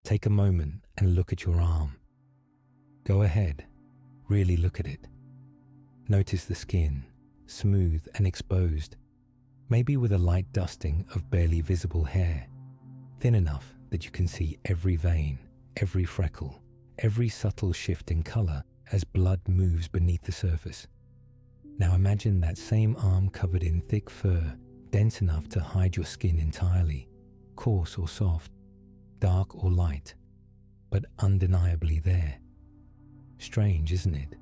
Take a moment and look at your arm. Go ahead, really look at it. Notice the skin, smooth and exposed, maybe with a light dusting of barely visible hair, thin enough that you can see every vein, every freckle, every subtle shift in color as blood moves beneath the surface. Now imagine that same arm covered in thick fur, dense enough to hide your skin entirely, coarse or soft, dark or light, but undeniably there. Strange, isn't it?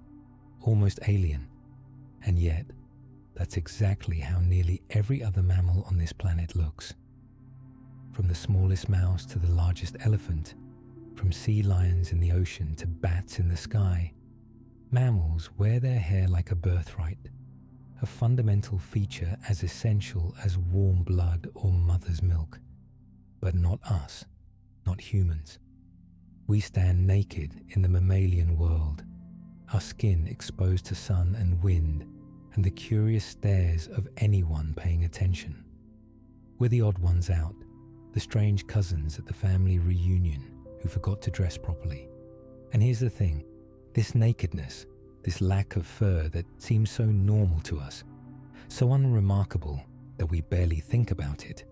Almost alien. And yet, that's exactly how nearly every other mammal on this planet looks. From the smallest mouse to the largest elephant, from sea lions in the ocean to bats in the sky, mammals wear their hair like a birthright, a fundamental feature as essential as warm blood or mother's milk. But not us, not humans. We stand naked in the mammalian world, our skin exposed to sun and wind and the curious stares of anyone paying attention. We're the odd ones out, the strange cousins at the family reunion who forgot to dress properly. And here's the thing, this nakedness, this lack of fur that seems so normal to us, so unremarkable that we barely think about it,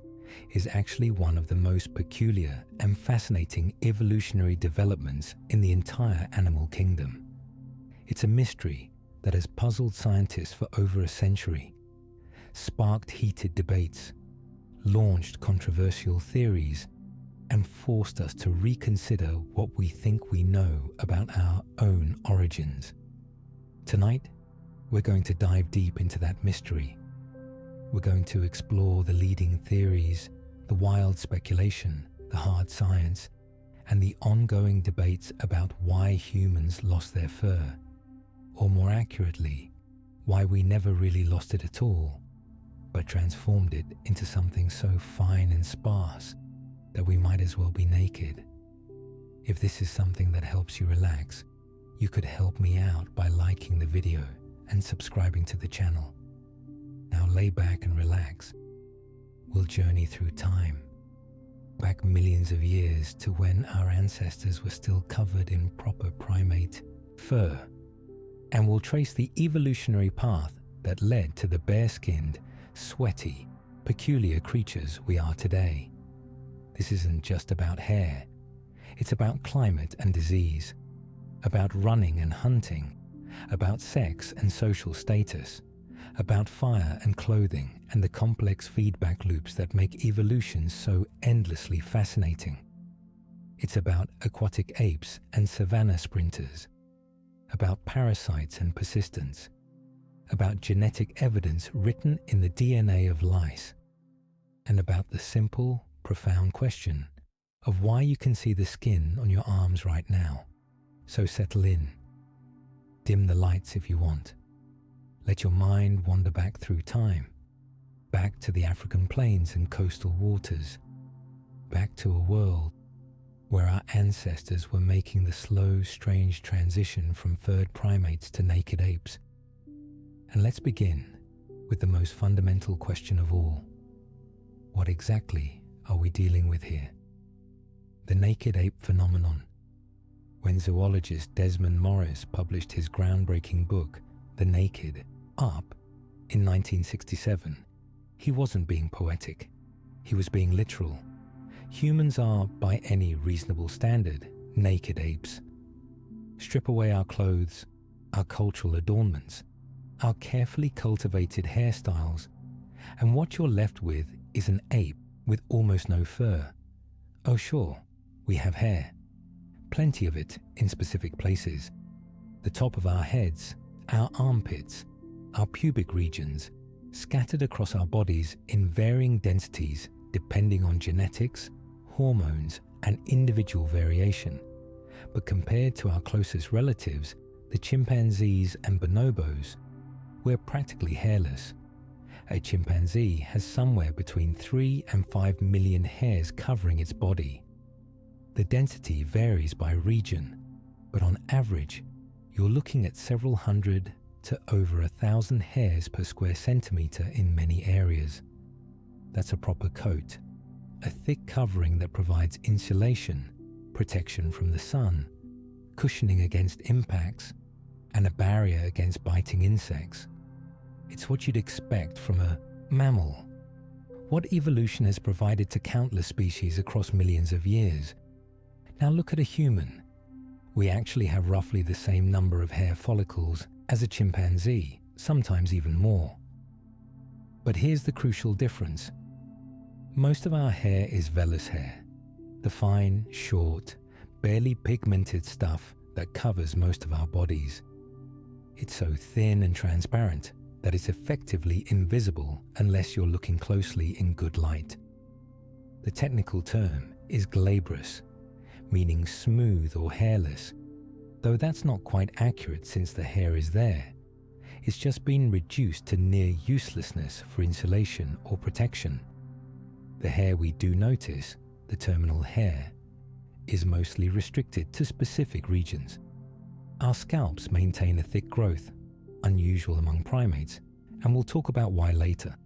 is actually one of the most peculiar and fascinating evolutionary developments in the entire animal kingdom. It's a mystery that has puzzled scientists for over a century, sparked heated debates, launched controversial theories, and forced us to reconsider what we think we know about our own origins. Tonight, we're going to dive deep into that mystery. We're going to explore the leading theories, the wild speculation, the hard science, and the ongoing debates about why humans lost their fur, or more accurately, why we never really lost it at all, but transformed it into something so fine and sparse that we might as well be naked. If this is something that helps you relax, you could help me out by liking the video and subscribing to the channel. Now lay back and relax. We'll journey through time, back millions of years to when our ancestors were still covered in proper primate fur, and we'll trace the evolutionary path that led to the bare-skinned, sweaty, peculiar creatures we are today. This isn't just about hair. It's about climate and disease, about running and hunting, about sex and social status, about fire and clothing and the complex feedback loops that make evolution so endlessly fascinating. It's about aquatic apes and savanna sprinters, about parasites and persistence, about genetic evidence written in the DNA of lice, and about the simple, profound question of why you can see the skin on your arms right now. So settle in. Dim the lights if you want. Let your mind wander back through time, back to the African plains and coastal waters, back to a world where our ancestors were making the slow, strange transition from furred primates to naked apes. And let's begin with the most fundamental question of all. What exactly are we dealing with here? The naked ape phenomenon. When zoologist Desmond Morris published his groundbreaking book, The Naked, Up, in 1967, he wasn't being poetic. He was being literal. Humans are, by any reasonable standard, naked apes. Strip away our clothes, our cultural adornments, our carefully cultivated hairstyles, and what you're left with is an ape with almost no fur. Oh sure, we have hair. Plenty of it in specific places. The top of our heads, our armpits, our pubic regions, scattered across our bodies in varying densities depending on genetics, hormones, and individual variation. But compared to our closest relatives, the chimpanzees and bonobos, we're practically hairless. A chimpanzee has somewhere between 3 and 5 million hairs covering its body. The density varies by region, but on average, you're looking at several hundred to over 1,000 hairs per square centimeter in many areas. That's a proper coat, a thick covering that provides insulation, protection from the sun, cushioning against impacts, and a barrier against biting insects. It's what you'd expect from a mammal. What evolution has provided to countless species across millions of years. Now look at a human. We actually have roughly the same number of hair follicles as a chimpanzee, sometimes even more. But here's the crucial difference. Most of our hair is vellus hair, the fine, short, barely pigmented stuff that covers most of our bodies. It's so thin and transparent that it's effectively invisible unless you're looking closely in good light. The technical term is glabrous, meaning smooth or hairless, though that's not quite accurate since the hair is there. It's just been reduced to near uselessness for insulation or protection. The hair we do notice, the terminal hair, is mostly restricted to specific regions. Our scalps maintain a thick growth, unusual among primates, and we'll talk about why later.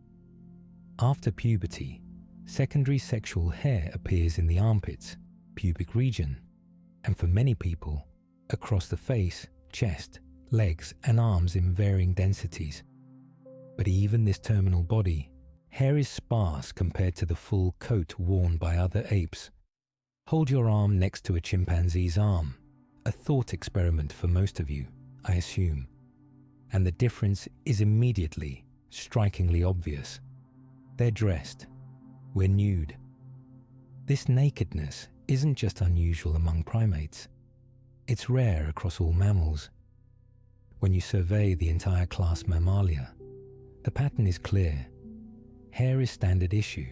After puberty, secondary sexual hair appears in the armpits, pubic region, and for many people, across the face, chest, legs, and arms in varying densities. But even this terminal body, hair is sparse compared to the full coat worn by other apes. Hold your arm next to a chimpanzee's arm, a thought experiment for most of you, I assume. And the difference is immediately, strikingly obvious. They're dressed. We're nude. This nakedness isn't just unusual among primates. It's rare across all mammals. When you survey the entire class Mammalia, the pattern is clear. Hair is standard issue.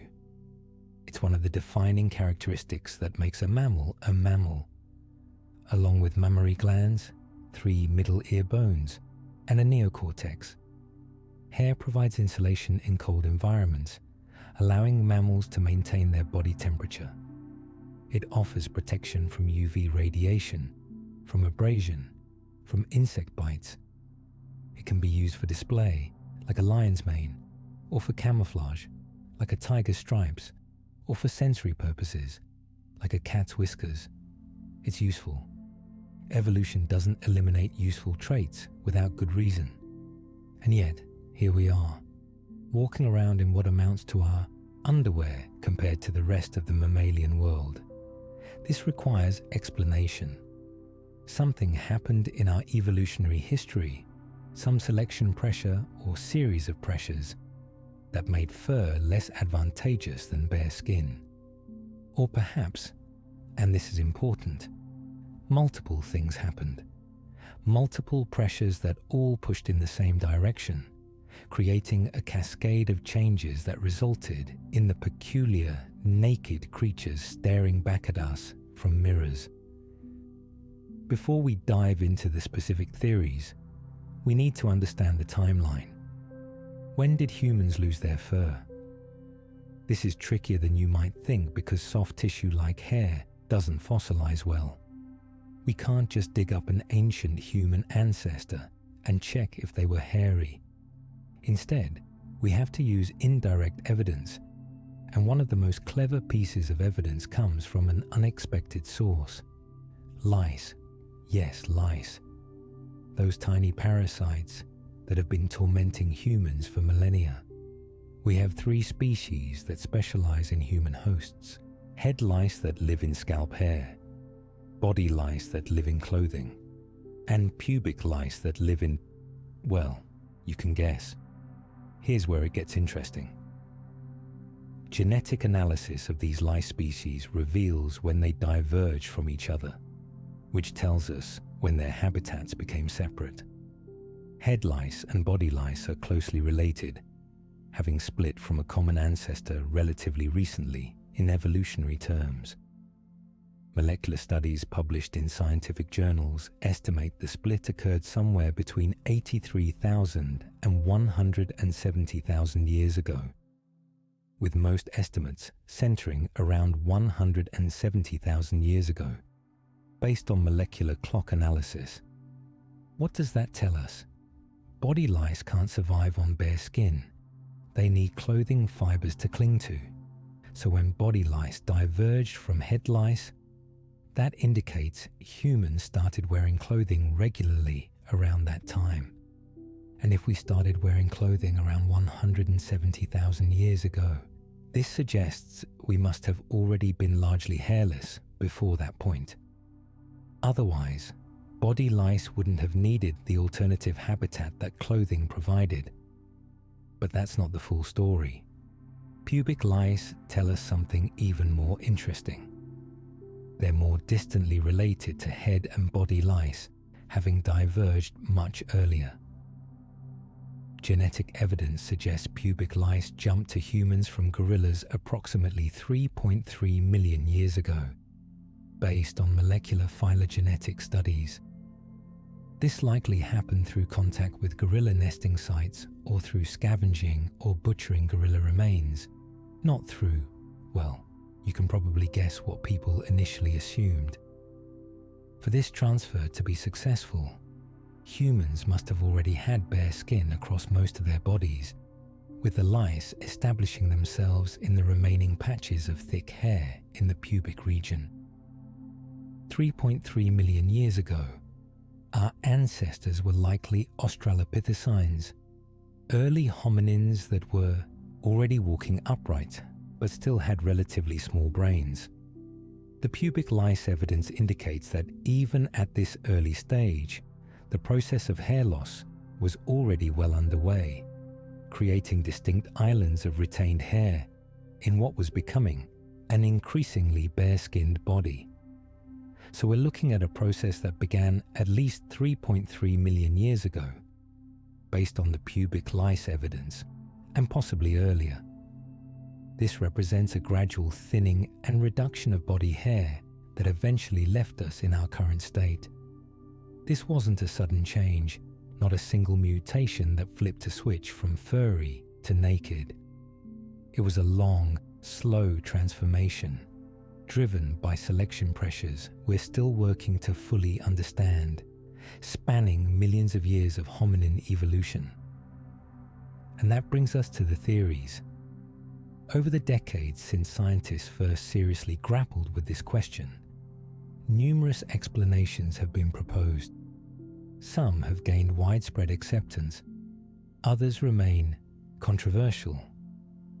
It's one of the defining characteristics that makes a mammal, along with mammary glands, 3 middle ear bones, and a neocortex. Hair provides insulation in cold environments, allowing mammals to maintain their body temperature. It offers protection from UV radiation, from abrasion, from insect bites. It can be used for display, like a lion's mane, or for camouflage, like a tiger's stripes, or for sensory purposes, like a cat's whiskers. It's useful. Evolution doesn't eliminate useful traits without good reason. And yet, here we are, walking around in what amounts to our underwear compared to the rest of the mammalian world. This requires explanation. Something happened in our evolutionary history, some selection pressure or series of pressures that made fur less advantageous than bare skin. Or perhaps, and this is important, multiple things happened. Multiple pressures that all pushed in the same direction, creating a cascade of changes that resulted in the peculiar, naked creatures staring back at us from mirrors. Before we dive into the specific theories, we need to understand the timeline. When did humans lose their fur? This is trickier than you might think because soft tissue like hair doesn't fossilize well. We can't just dig up an ancient human ancestor and check if they were hairy. Instead, we have to use indirect evidence, and one of the most clever pieces of evidence comes from an unexpected source. Lice. Yes, lice. Those tiny parasites that have been tormenting humans for millennia. We have 3 species that specialize in human hosts: head lice that live in scalp hair, body lice that live in clothing, and pubic lice that live in, well, you can guess. Here's where it gets interesting. Genetic analysis of these lice species reveals when they diverge from each other, which tells us when their habitats became separate. Head lice and body lice are closely related, having split from a common ancestor relatively recently in evolutionary terms. Molecular studies published in scientific journals estimate the split occurred somewhere between 83,000 and 170,000 years ago, with most estimates centering around 170,000 years ago, based on molecular clock analysis. What does that tell us? Body lice can't survive on bare skin. They need clothing fibers to cling to. So when body lice diverged from head lice, That indicates humans started wearing clothing regularly around that time. And if we started wearing clothing around 170,000 years ago, this suggests we must have already been largely hairless before that point. Otherwise, body lice wouldn't have needed the alternative habitat that clothing provided. But that's not the full story. Pubic lice tell us something even more interesting. They're more distantly related to head and body lice, having diverged much earlier. Genetic evidence suggests pubic lice jumped to humans from gorillas approximately 3.3 million years ago, based on molecular phylogenetic studies. This likely happened through contact with gorilla nesting sites or through scavenging or butchering gorilla remains, not through, well, you can probably guess what people initially assumed. For this transfer to be successful, humans must have already had bare skin across most of their bodies, with the lice establishing themselves in the remaining patches of thick hair in the pubic region. 3.3 million years ago, our ancestors were likely Australopithecines, early hominins that were already walking upright but still had relatively small brains. The pubic lice evidence indicates that even at this early stage, the process of hair loss was already well underway, creating distinct islands of retained hair in what was becoming an increasingly bare-skinned body. So we're looking at a process that began at least 3.3 million years ago, based on the pubic lice evidence, and possibly earlier. This represents a gradual thinning and reduction of body hair that eventually left us in our current state. This wasn't a sudden change, not a single mutation that flipped a switch from furry to naked. It was a long, slow transformation, driven by selection pressures we're still working to fully understand, spanning millions of years of hominin evolution. And that brings us to the theories. Over the decades since scientists first seriously grappled with this question, numerous explanations have been proposed. Some have gained widespread acceptance, others remain controversial.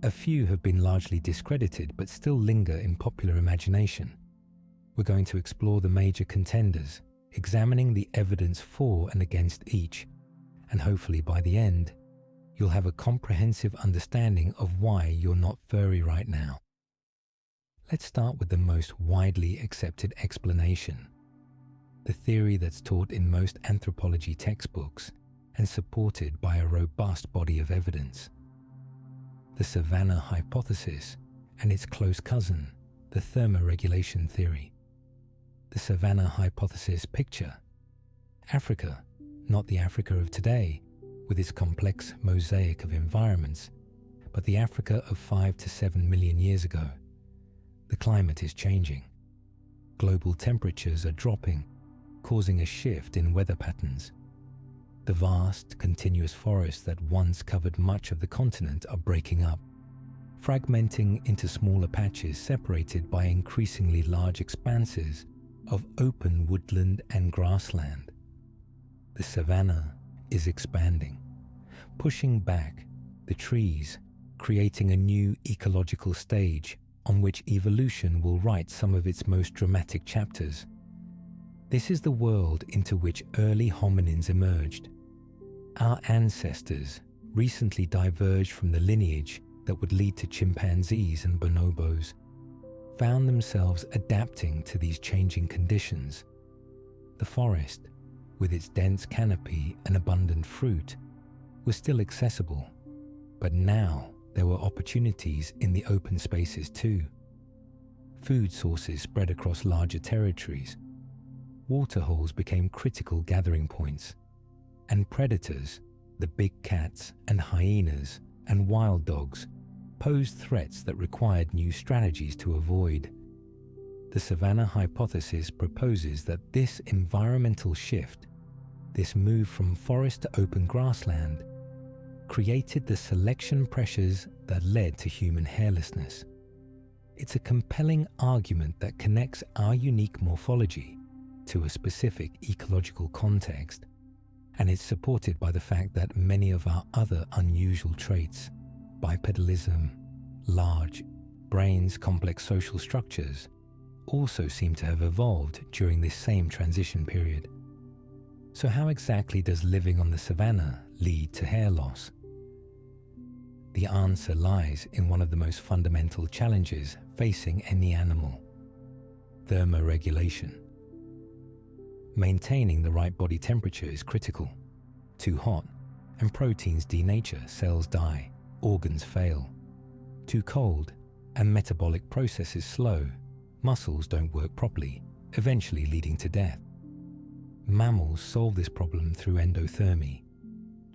A few have been largely discredited but still linger in popular imagination. We're going to explore the major contenders, examining the evidence for and against each, and hopefully by the end, you'll have a comprehensive understanding of why you're not furry right now. Let's start with the most widely accepted explanation, the theory that's taught in most anthropology textbooks and supported by a robust body of evidence. The savanna hypothesis and its close cousin, the thermoregulation theory. The savanna hypothesis picture Africa, not the Africa of today, with its complex mosaic of environments, but the Africa of 5 to 7 million years ago. The climate is changing. Global temperatures are dropping, causing a shift in weather patterns. The vast, continuous forests that once covered much of the continent are breaking up, fragmenting into smaller patches separated by increasingly large expanses of open woodland and grassland. The savanna is expanding, pushing back the trees, creating a new ecological stage on which evolution will write some of its most dramatic chapters. This is the world into which early hominins emerged. Our ancestors recently diverged from the lineage that would lead to chimpanzees and bonobos, found themselves adapting to these changing conditions. The forest, with its dense canopy and abundant fruit, was still accessible, but now there were opportunities in the open spaces too. Food sources spread across larger territories. Waterholes became critical gathering points, and predators, the big cats and hyenas and wild dogs, posed threats that required new strategies to avoid. The savanna hypothesis proposes that this environmental shift, this move from forest to open grassland, created the selection pressures that led to human hairlessness. it's a compelling argument that connects our unique morphology to a specific ecological context, and it's supported by the fact that many of our other unusual traits, bipedalism, large brains, complex social structures, also seem to have evolved during this same transition period. So how exactly does living on the savannah lead to hair loss? The answer lies in one of the most fundamental challenges facing any animal: thermoregulation. Maintaining the right body temperature is critical. Too hot, and proteins denature, cells die, organs fail. Too cold, and metabolic processes slow, muscles don't work properly, eventually leading to death. Mammals solve this problem through endothermy,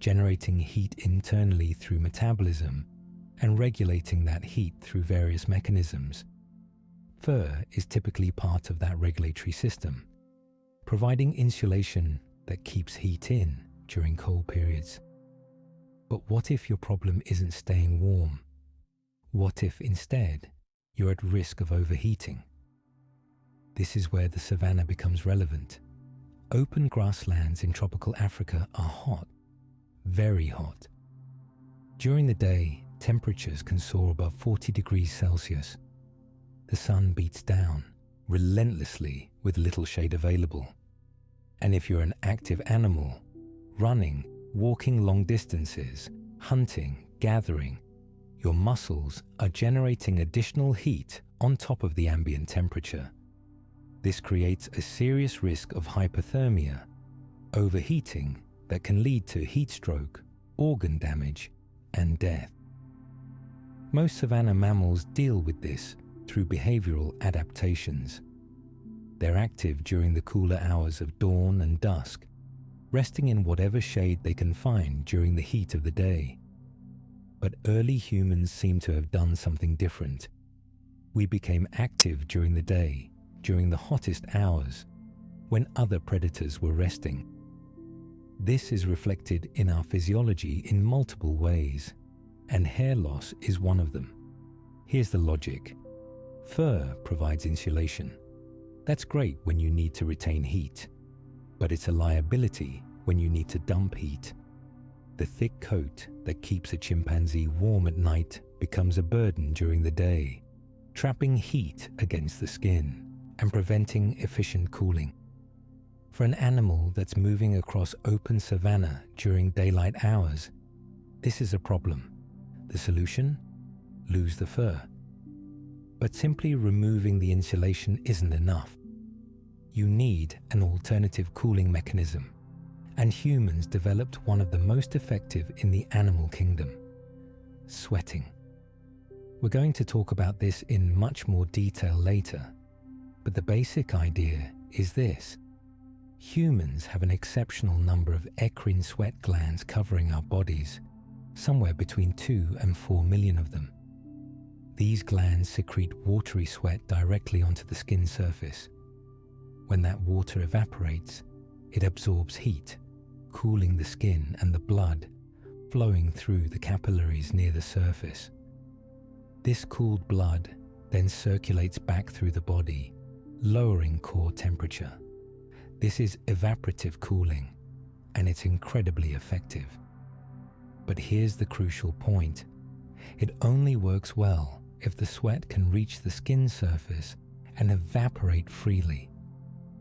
generating heat internally through metabolism and regulating that heat through various mechanisms. Fur is typically part of that regulatory system, providing insulation that keeps heat in during cold periods. But what if your problem isn't staying warm? What if instead you're at risk of overheating? This is where the savanna becomes relevant. Open grasslands in tropical Africa are hot, very hot. During the day, temperatures can soar above 40 degrees Celsius. The sun beats down relentlessly with little shade available. And if you're an active animal, running, walking long distances, hunting, gathering, your muscles are generating additional heat on top of the ambient temperature. This creates a serious risk of hypothermia, overheating that can lead to heat stroke, organ damage, and death. Most savanna mammals deal with this through behavioral adaptations. They're active during the cooler hours of dawn and dusk, resting in whatever shade they can find during the heat of the day. But early humans seem to have done something different. We became active during the day, during the hottest hours, when other predators were resting. This is reflected in our physiology in multiple ways, and hair loss is one of them. Here's the logic. Fur provides insulation. That's great when you need to retain heat, but it's a liability when you need to dump heat. The thick coat that keeps a chimpanzee warm at night becomes a burden during the day, trapping heat against the skin and preventing efficient cooling. For an animal that's moving across open savanna during daylight hours, this is a problem. The solution? Lose the fur. But simply removing the insulation isn't enough. You need an alternative cooling mechanism, and humans developed one of the most effective in the animal kingdom: sweating. We're going to talk about this in much more detail later, but the basic idea is this. Humans have an exceptional number of eccrine sweat glands covering our bodies, somewhere between 2 and 4 million of them. These glands secrete watery sweat directly onto the skin surface. When that water evaporates, it absorbs heat, cooling the skin and the blood flowing through the capillaries near the surface. This cooled blood then circulates back through the body, lowering core temperature. This is evaporative cooling, and it's incredibly effective. But here's the crucial point. It only works well if the sweat can reach the skin surface and evaporate freely.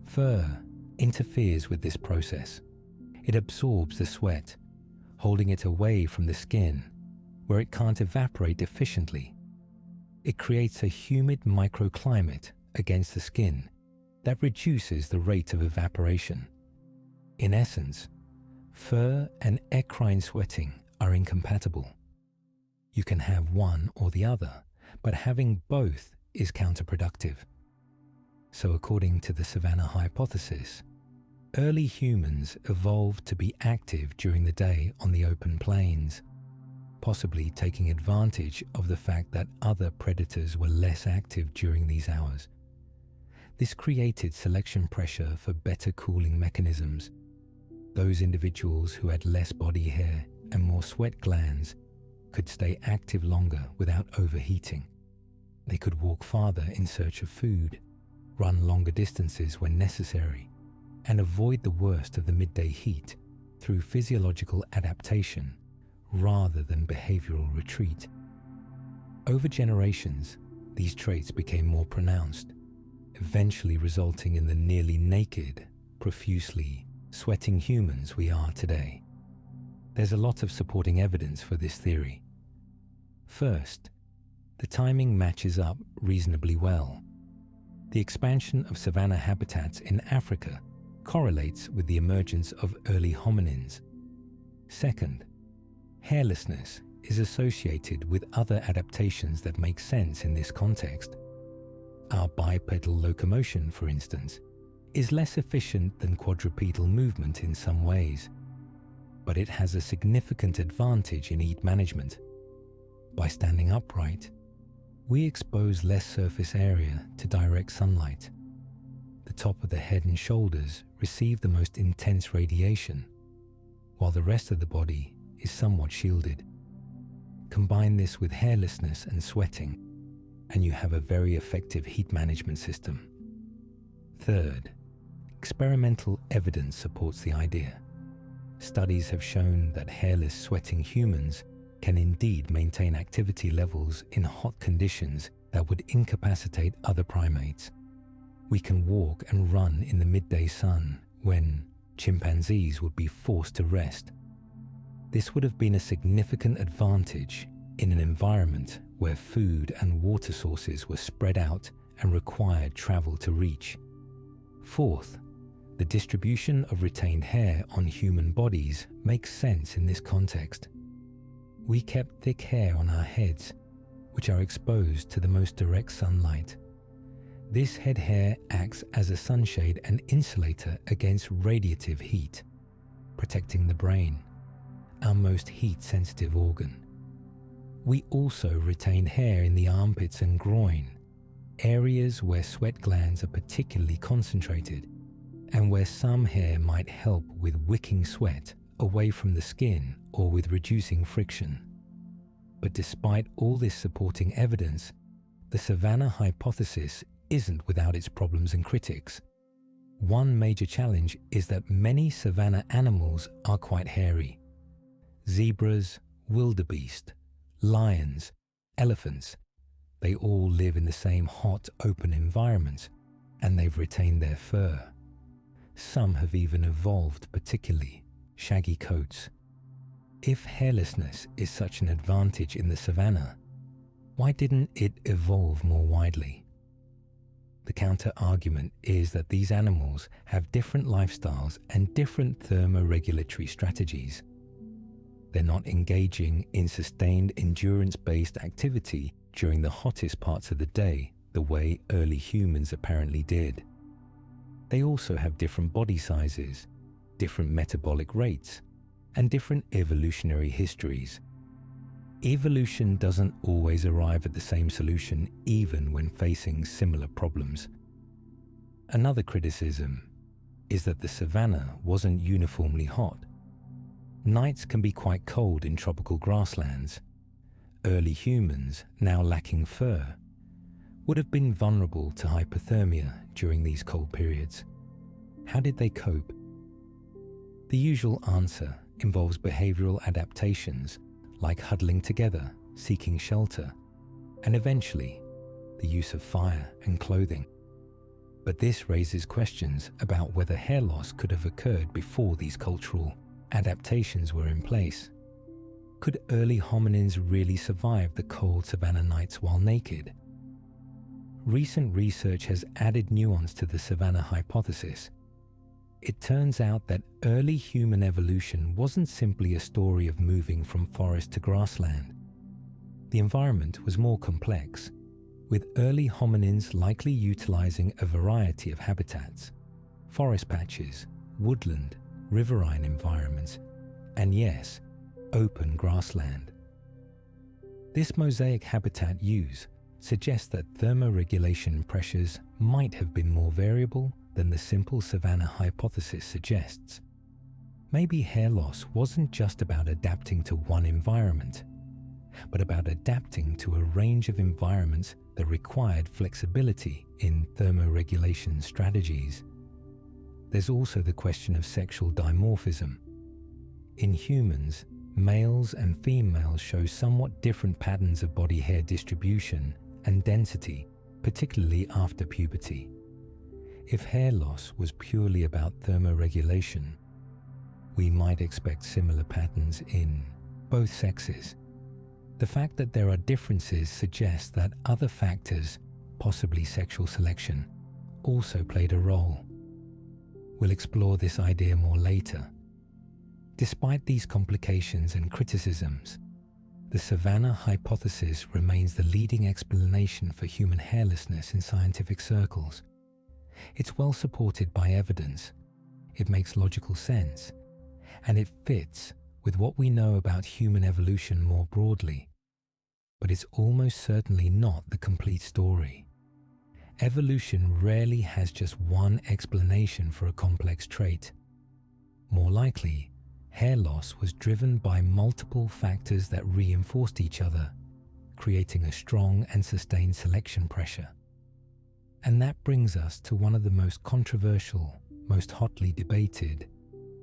Fur interferes with this process. It absorbs the sweat, holding it away from the skin, where it can't evaporate efficiently. It creates a humid microclimate against the skin that reduces the rate of evaporation. In essence, fur and eccrine sweating are incompatible. You can have one or the other, but having both is counterproductive. So according to the savanna hypothesis, early humans evolved to be active during the day on the open plains, possibly taking advantage of the fact that other predators were less active during these hours. This created selection pressure for better cooling mechanisms. Those individuals who had less body hair and more sweat glands could stay active longer without overheating. They could walk farther in search of food, run longer distances when necessary, and avoid the worst of the midday heat through physiological adaptation rather than behavioral retreat. Over generations, these traits became more pronounced, eventually resulting in the nearly naked, profusely sweating humans we are today. There's a lot of supporting evidence for this theory. First, the timing matches up reasonably well. The expansion of savanna habitats in Africa correlates with the emergence of early hominins. Second, hairlessness is associated with other adaptations that make sense in this context. Our bipedal locomotion, for instance, is less efficient than quadrupedal movement in some ways, but it has a significant advantage in heat management. By standing upright, we expose less surface area to direct sunlight. The top of the head and shoulders receive the most intense radiation, while the rest of the body is somewhat shielded. Combine this with hairlessness and sweating, and you have a very effective heat management system. Third, experimental evidence supports the idea. Studies have shown that hairless sweating humans can indeed maintain activity levels in hot conditions that would incapacitate other primates. We can walk and run in the midday sun when chimpanzees would be forced to rest. This would have been a significant advantage in an environment where food and water sources were spread out and required travel to reach. Fourth, the distribution of retained hair on human bodies makes sense in this context. We kept thick hair on our heads, which are exposed to the most direct sunlight. This head hair acts as a sunshade and insulator against radiative heat, protecting the brain, our most heat-sensitive organ. We also retain hair in the armpits and groin, areas where sweat glands are particularly concentrated, and where some hair might help with wicking sweat away from the skin or with reducing friction. But despite all this supporting evidence, the savanna hypothesis isn't without its problems and critics. One major challenge is that many savanna animals are quite hairy. Zebras, wildebeest, lions, elephants, they all live in the same hot, open environments, and they've retained their fur. Some have even evolved particularly shaggy coats. If hairlessness is such an advantage in the savanna, why didn't it evolve more widely? The counter-argument is that these animals have different lifestyles and different thermoregulatory strategies. They're not engaging in sustained endurance-based activity during the hottest parts of the day the way early humans apparently did. They also have different body sizes, different metabolic rates, and different evolutionary histories. Evolution doesn't always arrive at the same solution even when facing similar problems. Another criticism is that the savanna wasn't uniformly hot. Nights can be quite cold in tropical grasslands. Early humans, now lacking fur, would have been vulnerable to hypothermia during these cold periods. How did they cope? The usual answer involves behavioral adaptations like huddling together, seeking shelter, and eventually the use of fire and clothing. But this raises questions about whether hair loss could have occurred before these cultural adaptations were in place. Could early hominins really survive the cold savanna nights while naked? Recent research has added nuance to the savanna hypothesis. It turns out that early human evolution wasn't simply a story of moving from forest to grassland. The environment was more complex, with early hominins likely utilizing a variety of habitats: forest patches, woodland, riverine environments, and yes, open grassland. This mosaic habitat use suggests that thermoregulation pressures might have been more variable than the simple savanna hypothesis suggests. Maybe hair loss wasn't just about adapting to one environment, but about adapting to a range of environments the required flexibility in thermoregulation strategies. There's also the question of sexual dimorphism. In humans, males and females show somewhat different patterns of body hair distribution and density, particularly after puberty. If hair loss was purely about thermoregulation, we might expect similar patterns in both sexes. The fact that there are differences suggests that other factors, possibly sexual selection, also played a role. We'll explore this idea more later. Despite these complications and criticisms, the savanna hypothesis remains the leading explanation for human hairlessness in scientific circles. It's well supported by evidence, it makes logical sense, and it fits with what we know about human evolution more broadly. But it's almost certainly not the complete story. Evolution rarely has just one explanation for a complex trait. More likely, hair loss was driven by multiple factors that reinforced each other, creating a strong and sustained selection pressure. And that brings us to one of the most controversial, most hotly debated,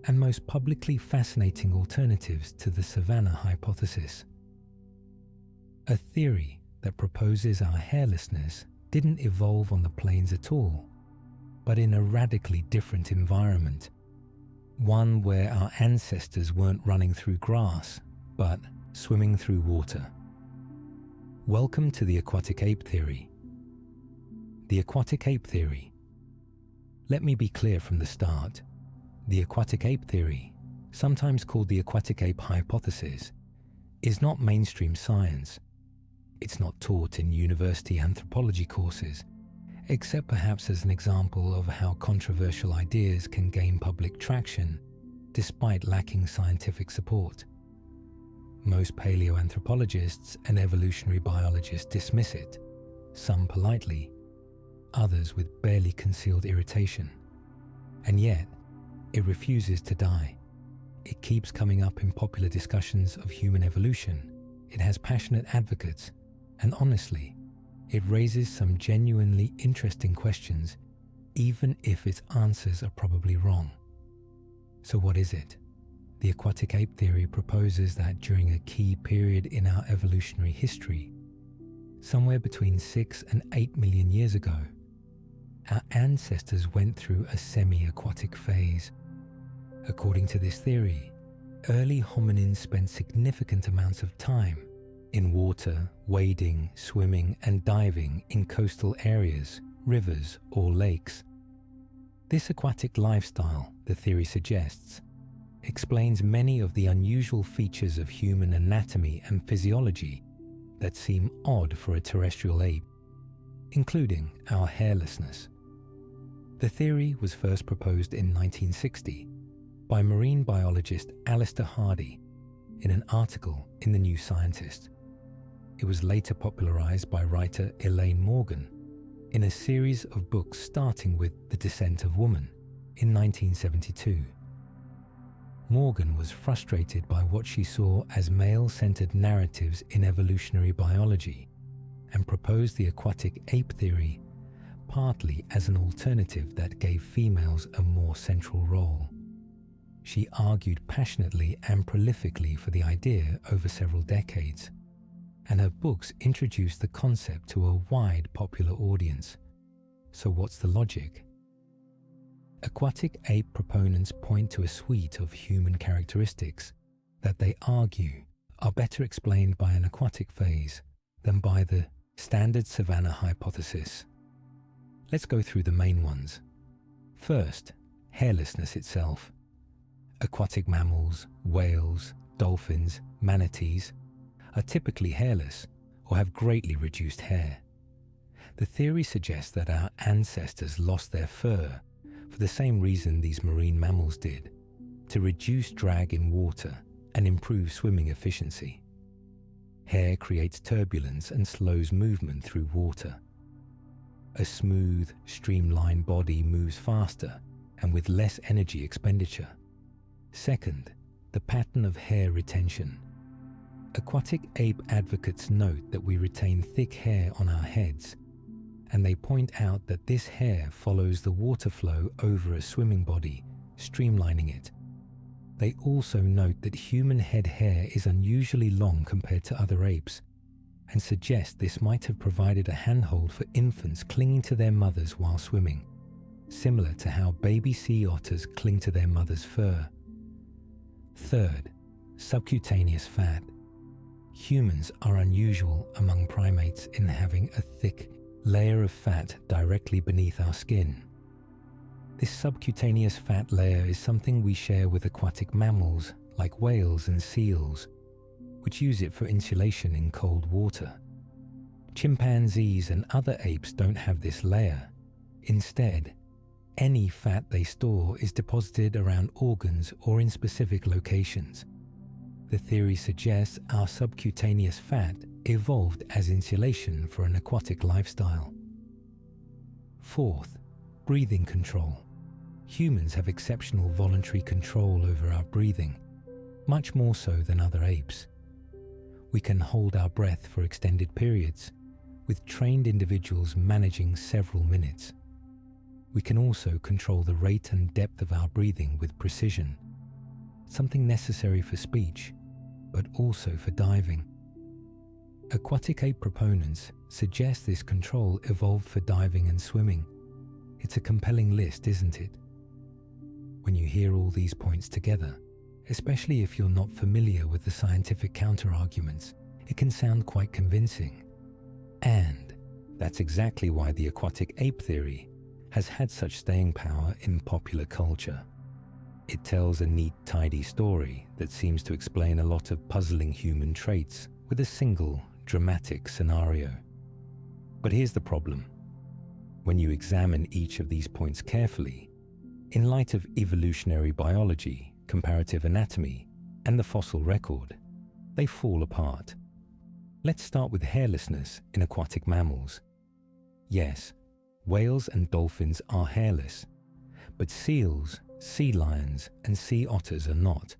and most publicly fascinating alternatives to the savanna hypothesis. A theory that proposes our hairlessness didn't evolve on the plains at all, but in a radically different environment. One where our ancestors weren't running through grass, but swimming through water. Welcome to the aquatic ape theory. The aquatic ape theory. Let me be clear from the start. The aquatic ape theory, sometimes called the aquatic ape hypothesis, is not mainstream science. It's not taught in university anthropology courses, except perhaps as an example of how controversial ideas can gain public traction despite lacking scientific support. Most paleoanthropologists and evolutionary biologists dismiss it, some politely, others with barely concealed irritation. And yet, it refuses to die. It keeps coming up in popular discussions of human evolution. It has passionate advocates, and honestly, it raises some genuinely interesting questions, even if its answers are probably wrong. So what is it? The aquatic ape theory proposes that during a key period in our evolutionary history, somewhere between 6 and 8 million years ago, our ancestors went through a semi-aquatic phase. According to this theory, early hominins spent significant amounts of time in water, wading, swimming, and diving in coastal areas, rivers, or lakes. This aquatic lifestyle, the theory suggests, explains many of the unusual features of human anatomy and physiology that seem odd for a terrestrial ape, including our hairlessness. The theory was first proposed in 1960 by marine biologist Alistair Hardy in an article in The New Scientist. It was later popularized by writer Elaine Morgan in a series of books starting with The Descent of Woman in 1972. Morgan was frustrated by what she saw as male-centered narratives in evolutionary biology and proposed the aquatic ape theory partly as an alternative that gave females a more central role. She argued passionately and prolifically for the idea over several decades, and her books introduced the concept to a wide popular audience. So what's the logic? Aquatic ape proponents point to a suite of human characteristics that they argue are better explained by an aquatic phase than by the standard savanna hypothesis. Let's go through the main ones. First, hairlessness itself. Aquatic mammals, whales, dolphins, manatees are typically hairless or have greatly reduced hair. The theory suggests that our ancestors lost their fur for the same reason these marine mammals did, to reduce drag in water and improve swimming efficiency. Hair creates turbulence and slows movement through water. A smooth, streamlined body moves faster and with less energy expenditure. Second, the pattern of hair retention. Aquatic ape advocates note that we retain thick hair on our heads, and they point out that this hair follows the water flow over a swimming body, streamlining it. They also note that human head hair is unusually long compared to other apes, and suggest this might have provided a handhold for infants clinging to their mothers while swimming, similar to how baby sea otters cling to their mother's fur. Third, subcutaneous fat. Humans are unusual among primates in having a thick layer of fat directly beneath our skin. This subcutaneous fat layer is something we share with aquatic mammals like whales and seals, which use it for insulation in cold water. Chimpanzees and other apes don't have this layer. Instead, any fat they store is deposited around organs or in specific locations. The theory suggests our subcutaneous fat evolved as insulation for an aquatic lifestyle. Fourth, breathing control. Humans have exceptional voluntary control over our breathing, much more so than other apes. We can hold our breath for extended periods, with trained individuals managing several minutes. We can also control the rate and depth of our breathing with precision, something necessary for speech, but also for diving. Aquatic ape proponents suggest this control evolved for diving and swimming. It's a compelling list, isn't it? When you hear all these points together, especially if you're not familiar with the scientific counter-arguments, it can sound quite convincing. And that's exactly why the aquatic ape theory has had such staying power in popular culture. It tells a neat, tidy story that seems to explain a lot of puzzling human traits with a single, dramatic scenario. But here's the problem. When you examine each of these points carefully, in light of evolutionary biology, comparative anatomy, and the fossil record, they fall apart. Let's start with hairlessness in aquatic mammals. Yes, whales and dolphins are hairless, but seals, sea lions, and sea otters are not.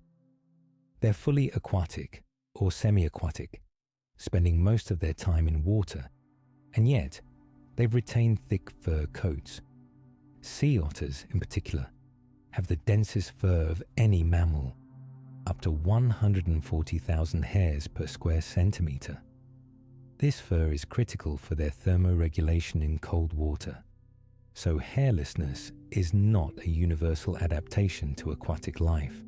They're fully aquatic or semi-aquatic, spending most of their time in water, and yet they've retained thick fur coats. Sea otters, in particular, have the densest fur of any mammal, up to 140,000 hairs per square centimeter. This fur is critical for their thermoregulation in cold water, so hairlessness is not a universal adaptation to aquatic life.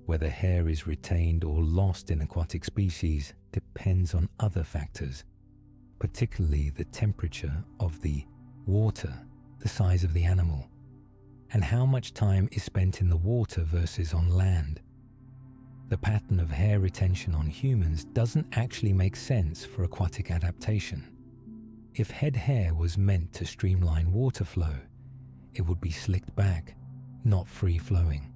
Whether hair is retained or lost in aquatic species depends on other factors, particularly the temperature of the water, the size of the animal, and how much time is spent in the water versus on land. The pattern of hair retention on humans doesn't actually make sense for aquatic adaptation. If head hair was meant to streamline water flow, it would be slicked back, not free-flowing.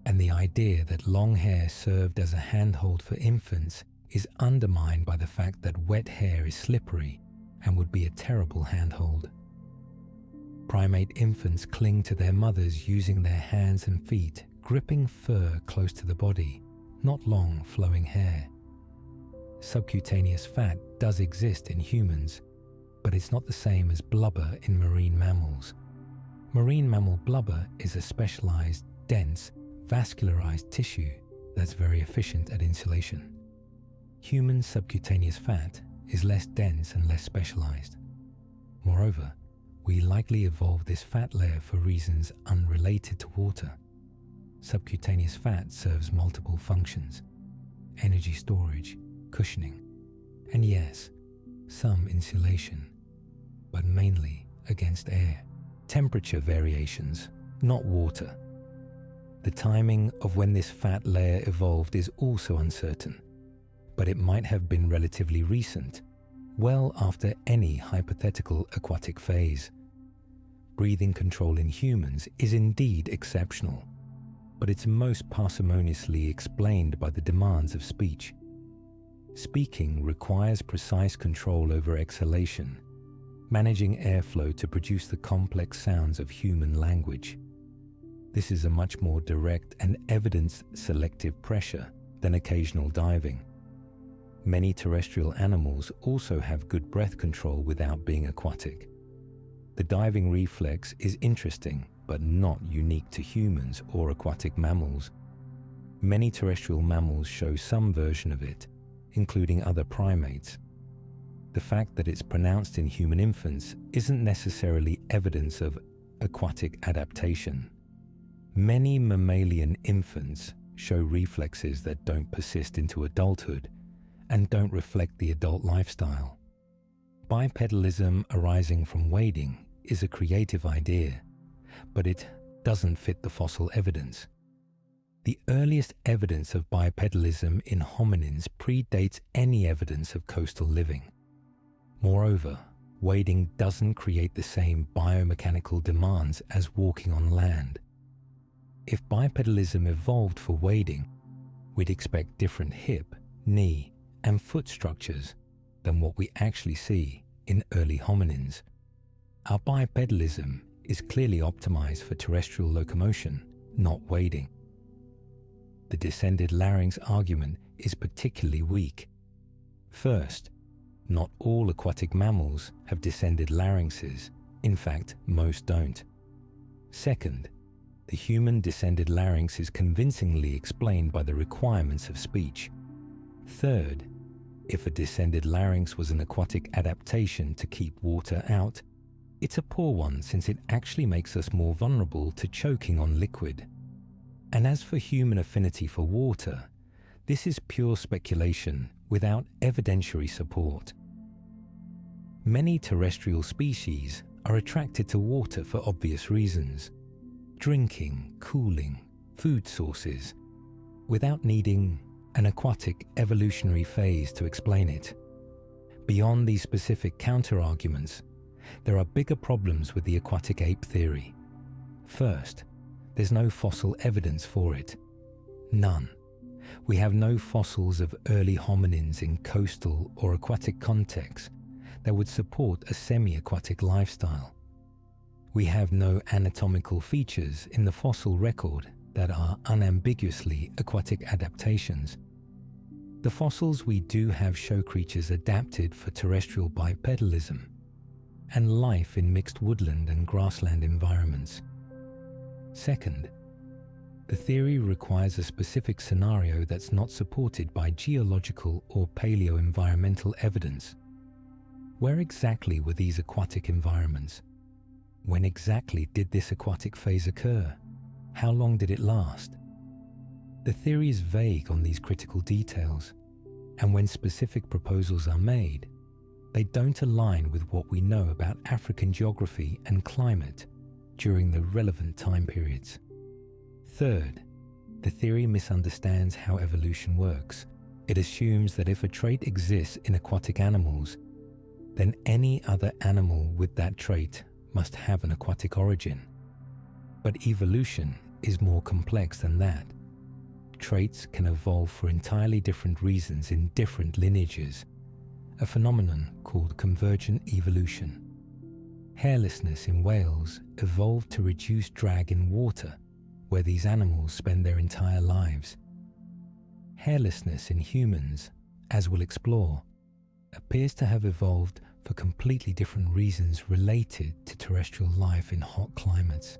And the idea that long hair served as a handhold for infants is undermined by the fact that wet hair is slippery and would be a terrible handhold. Primate infants cling to their mothers using their hands and feet, gripping fur close to the body, not long flowing hair. Subcutaneous fat does exist in humans, but it's not the same as blubber in marine mammals. Marine mammal blubber is a specialized, dense, vascularized tissue that's very efficient at insulation. Human subcutaneous fat is less dense and less specialized. Moreover, we likely evolved this fat layer for reasons unrelated to water. Subcutaneous fat serves multiple functions: energy storage, cushioning, and yes, some insulation, but mainly against air. Temperature variations, not water. The timing of when this fat layer evolved is also uncertain, but it might have been relatively recent, well after any hypothetical aquatic phase. Breathing control in humans is indeed exceptional, but it's most parsimoniously explained by the demands of speech. Speaking requires precise control over exhalation, managing airflow to produce the complex sounds of human language. This is a much more direct and evidence-selective pressure than occasional diving, Many terrestrial animals also have good breath control without being aquatic. The diving reflex is interesting, but not unique to humans or aquatic mammals. Many terrestrial mammals show some version of it, including other primates. The fact that it's pronounced in human infants isn't necessarily evidence of aquatic adaptation. Many mammalian infants show reflexes that don't persist into adulthood and don't reflect the adult lifestyle. Bipedalism arising from wading is a creative idea, but it doesn't fit the fossil evidence. The earliest evidence of bipedalism in hominins predates any evidence of coastal living. Moreover, wading doesn't create the same biomechanical demands as walking on land. If bipedalism evolved for wading, we'd expect different hip, knee, and foot structures than what we actually see in early hominins. Our bipedalism is clearly optimized for terrestrial locomotion, not wading. The descended larynx argument is particularly weak. First, not all aquatic mammals have descended larynxes. In fact, most don't. Second, the human descended larynx is convincingly explained by the requirements of speech. Third, if a descended larynx was an aquatic adaptation to keep water out, it's a poor one since it actually makes us more vulnerable to choking on liquid. And as for human affinity for water, this is pure speculation without evidentiary support. Many terrestrial species are attracted to water for obvious reasons: drinking, cooling, food sources, without needing an aquatic evolutionary phase to explain it. Beyond these specific counter-arguments, there are bigger problems with the aquatic ape theory. First, there's no fossil evidence for it. None. We have no fossils of early hominins in coastal or aquatic contexts that would support a semi-aquatic lifestyle. We have no anatomical features in the fossil record that are unambiguously aquatic adaptations. The fossils we do have show creatures adapted for terrestrial bipedalism and life in mixed woodland and grassland environments. Second, the theory requires a specific scenario that's not supported by geological or paleo-environmental evidence. Where exactly were these aquatic environments? When exactly did this aquatic phase occur? How long did it last? The theory is vague on these critical details, and when specific proposals are made, they don't align with what we know about African geography and climate during the relevant time periods. Third, the theory misunderstands how evolution works. It assumes that if a trait exists in aquatic animals, then any other animal with that trait must have an aquatic origin. But evolution is more complex than that. Traits can evolve for entirely different reasons in different lineages, a phenomenon called convergent evolution. Hairlessness in whales evolved to reduce drag in water, where these animals spend their entire lives. Hairlessness in humans, as we'll explore, appears to have evolved for completely different reasons related to terrestrial life in hot climates.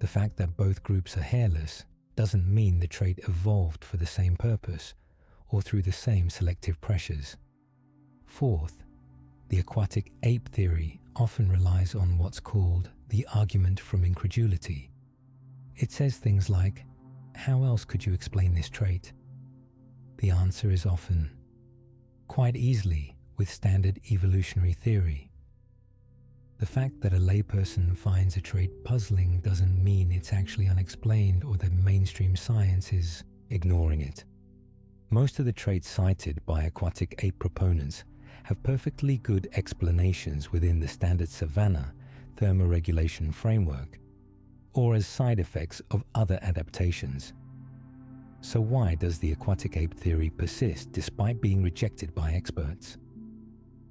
The fact that both groups are hairless doesn't mean the trait evolved for the same purpose or through the same selective pressures. Fourth, the aquatic ape theory often relies on what's called the argument from incredulity. It says things like, how else could you explain this trait? The answer is often, quite easily with standard evolutionary theory. The fact that a layperson finds a trait puzzling doesn't mean it's actually unexplained or that mainstream science is ignoring it. Most of the traits cited by aquatic ape proponents have perfectly good explanations within the standard savanna thermoregulation framework, or as side effects of other adaptations. So why does the aquatic ape theory persist despite being rejected by experts?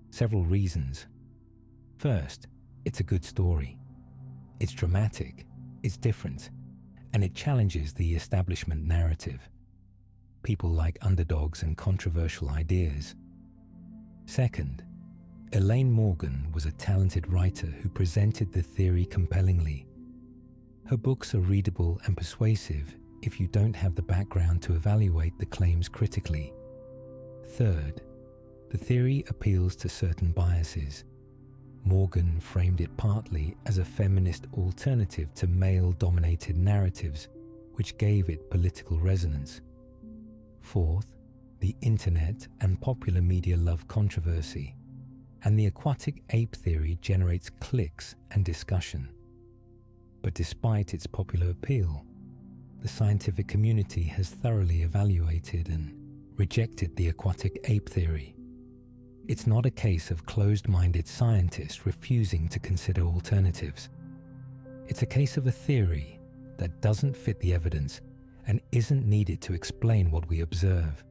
Several reasons. First, it's a good story. It's dramatic, it's different, and it challenges the establishment narrative. people like underdogs and controversial ideas. Second, Elaine Morgan was a talented writer who presented the theory compellingly. Her books are readable and persuasive if you don't have the background to evaluate the claims critically. Third, the theory appeals to certain biases. Morgan framed it partly as a feminist alternative to male-dominated narratives, which gave it political resonance. Fourth, the internet and popular media love controversy, and the aquatic ape theory generates clicks and discussion. But despite its popular appeal, the scientific community has thoroughly evaluated and rejected the aquatic ape theory. It's not a case of closed-minded scientists refusing to consider alternatives. It's a case of a theory that doesn't fit the evidence and isn't needed to explain what we observe.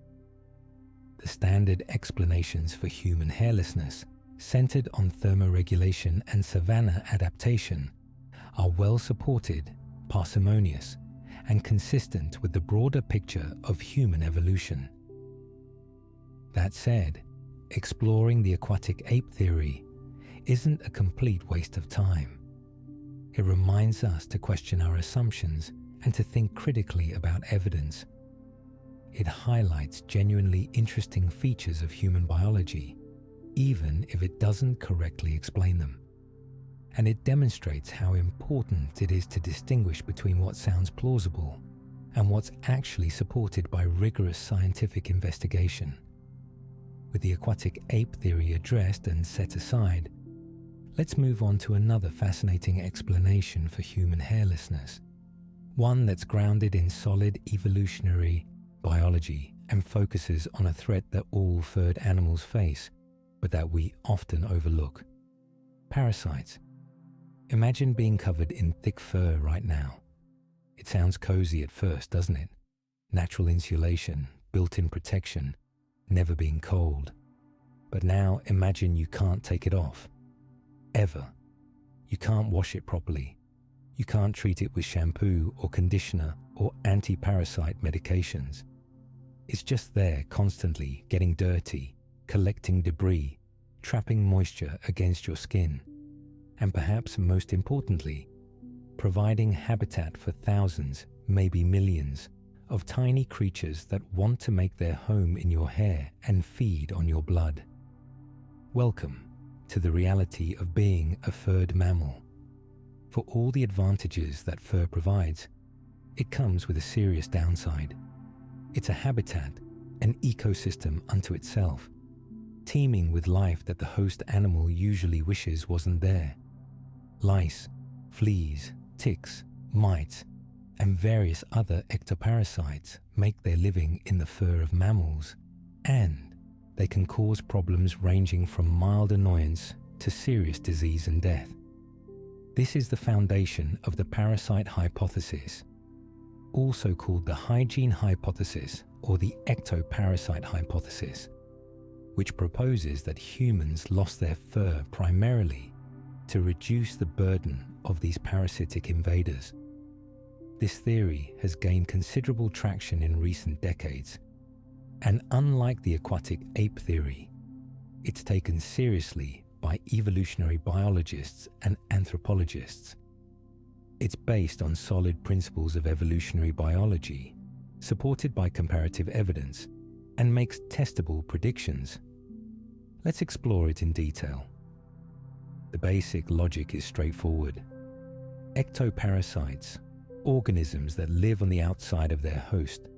The standard explanations for human hairlessness, centered on thermoregulation and savanna adaptation, are well supported, parsimonious, and consistent with the broader picture of human evolution. That said, exploring the aquatic ape theory isn't a complete waste of time. It reminds us to question our assumptions and to think critically about evidence. It highlights genuinely interesting features of human biology, even if it doesn't correctly explain them. And it demonstrates how important it is to distinguish between what sounds plausible and what's actually supported by rigorous scientific investigation. With the aquatic ape theory addressed and set aside, let's move on to another fascinating explanation for human hairlessness, one that's grounded in solid evolutionary biology and focuses on a threat that all furred animals face, but that we often overlook: parasites. Imagine being covered in thick fur right now. It sounds cozy at first, doesn't it? Natural insulation, built-in protection, never being cold. But now imagine you can't take it off. Ever. You can't wash it properly. You can't treat it with shampoo or conditioner or anti-parasite medications. It's just there constantly, getting dirty, collecting debris, trapping moisture against your skin, and perhaps most importantly, providing habitat for thousands, maybe millions, of tiny creatures that want to make their home in your hair and feed on your blood. Welcome to the reality of being a furred mammal. For all the advantages that fur provides, it comes with a serious downside. It's a habitat, an ecosystem unto itself, teeming with life that the host animal usually wishes wasn't there. Lice, fleas, ticks, mites, and various other ectoparasites make their living in the fur of mammals, and they can cause problems ranging from mild annoyance to serious disease and death. This is the foundation of the parasite hypothesis, also called the hygiene hypothesis or the ectoparasite hypothesis, which proposes that humans lost their fur primarily to reduce the burden of these parasitic invaders. This theory has gained considerable traction in recent decades, and unlike the aquatic ape theory, it's taken seriously by evolutionary biologists and anthropologists. It's based on solid principles of evolutionary biology, supported by comparative evidence, and makes testable predictions. Let's explore it in detail. The basic logic is straightforward. Ectoparasites, organisms that live on the outside of their host,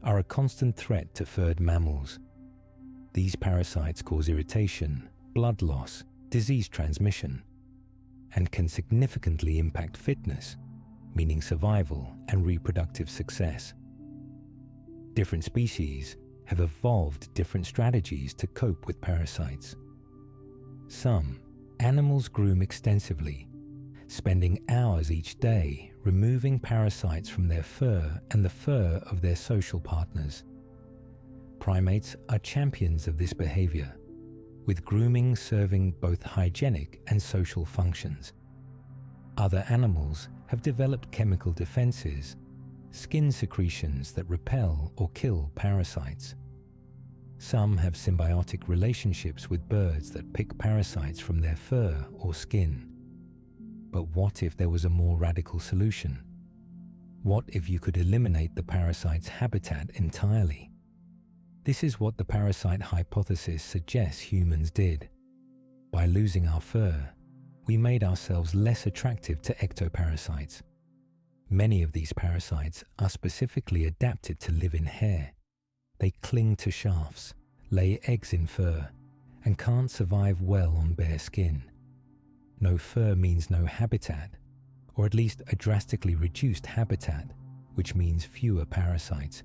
are a constant threat to furred mammals. These parasites cause irritation, blood loss, disease transmission, and can significantly impact fitness, meaning survival and reproductive success. Different species have evolved different strategies to cope with parasites. Some animals groom extensively, spending hours each day removing parasites from their fur and the fur of their social partners. Primates are champions of this behavior, with grooming serving both hygienic and social functions. Other animals have developed chemical defenses, skin secretions that repel or kill parasites. Some have symbiotic relationships with birds that pick parasites from their fur or skin. But what if there was a more radical solution? What if you could eliminate the parasite's habitat entirely? This is what the parasite hypothesis suggests humans did. By losing our fur, we made ourselves less attractive to ectoparasites. Many of these parasites are specifically adapted to live in hair. They cling to shafts, lay eggs in fur, and can't survive well on bare skin. No fur means no habitat, or at least a drastically reduced habitat, which means fewer parasites.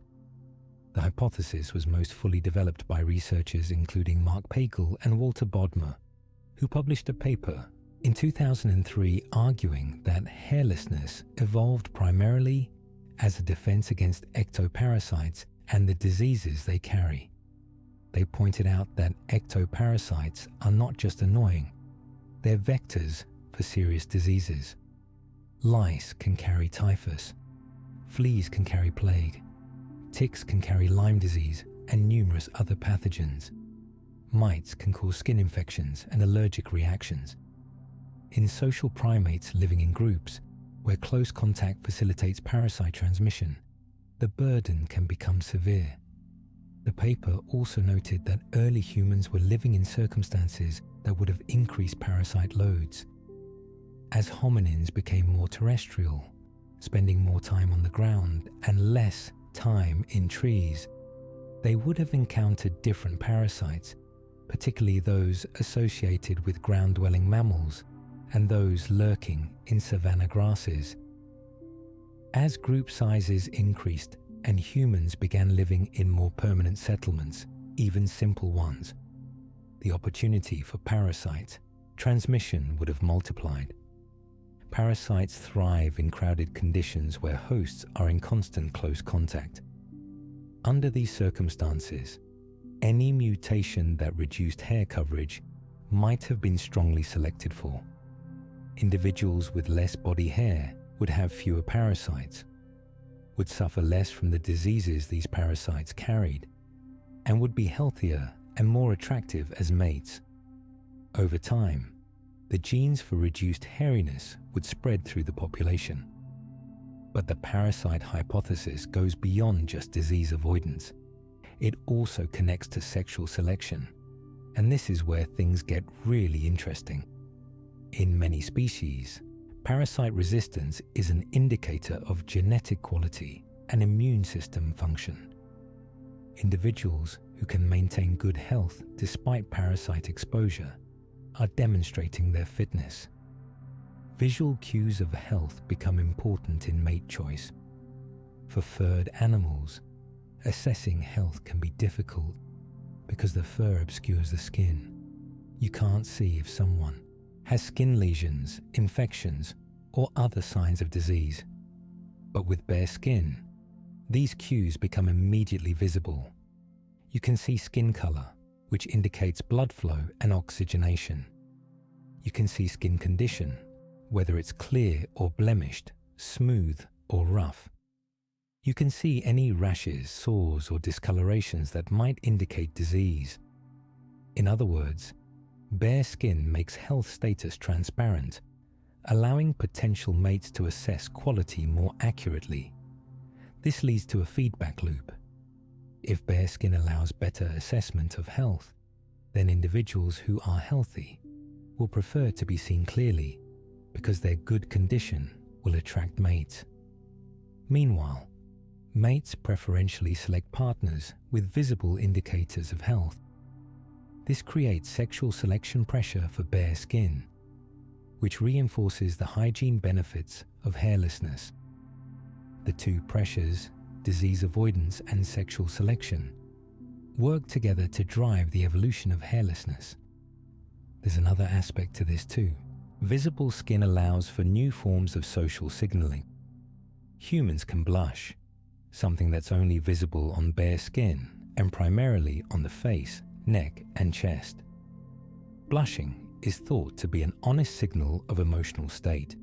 The hypothesis was most fully developed by researchers including Mark Pagel and Walter Bodmer, who published a paper in 2003 arguing that hairlessness evolved primarily as a defense against ectoparasites and the diseases they carry. They pointed out that ectoparasites are not just annoying, they're vectors for serious diseases. Lice can carry typhus, fleas can carry plague, ticks can carry Lyme disease and numerous other pathogens. Mites can cause skin infections and allergic reactions. In social primates living in groups, where close contact facilitates parasite transmission, the burden can become severe. The paper also noted that early humans were living in circumstances that would have increased parasite loads. As hominins became more terrestrial, spending more time on the ground and less time in trees, they would have encountered different parasites, particularly those associated with ground-dwelling mammals and those lurking in savanna grasses. As group sizes increased and humans began living in more permanent settlements, even simple ones, the opportunity for parasite transmission would have multiplied. Parasites thrive in crowded conditions where hosts are in constant close contact. Under these circumstances, any mutation that reduced hair coverage might have been strongly selected for. Individuals with less body hair would have fewer parasites, would suffer less from the diseases these parasites carried, and would be healthier and more attractive as mates. Over time, the genes for reduced hairiness would spread through the population. But the parasite hypothesis goes beyond just disease avoidance. It also connects to sexual selection, and this is where things get really interesting. In many species, parasite resistance is an indicator of genetic quality and immune system function. Individuals who can maintain good health despite parasite exposure are demonstrating their fitness. Visual cues of health become important in mate choice. For furred animals, assessing health can be difficult because the fur obscures the skin. You can't see if someone has skin lesions, infections, or other signs of disease. But with bare skin, these cues become immediately visible. You can see skin color, which indicates blood flow and oxygenation. You can see skin condition, whether it's clear or blemished, smooth or rough. You can see any rashes, sores, or discolorations that might indicate disease. In other words, bare skin makes health status transparent, allowing potential mates to assess quality more accurately. This leads to a feedback loop. If bare skin allows better assessment of health, then individuals who are healthy will prefer to be seen clearly because their good condition will attract mates. Meanwhile, mates preferentially select partners with visible indicators of health. This creates sexual selection pressure for bare skin, which reinforces the hygiene benefits of hairlessness. The two pressures, disease avoidance and sexual selection, work together to drive the evolution of hairlessness. There's another aspect to this too. Visible skin allows for new forms of social signaling. Humans can blush, something that's only visible on bare skin and primarily on the face, neck, and chest. Blushing is thought to be an honest signal of emotional state,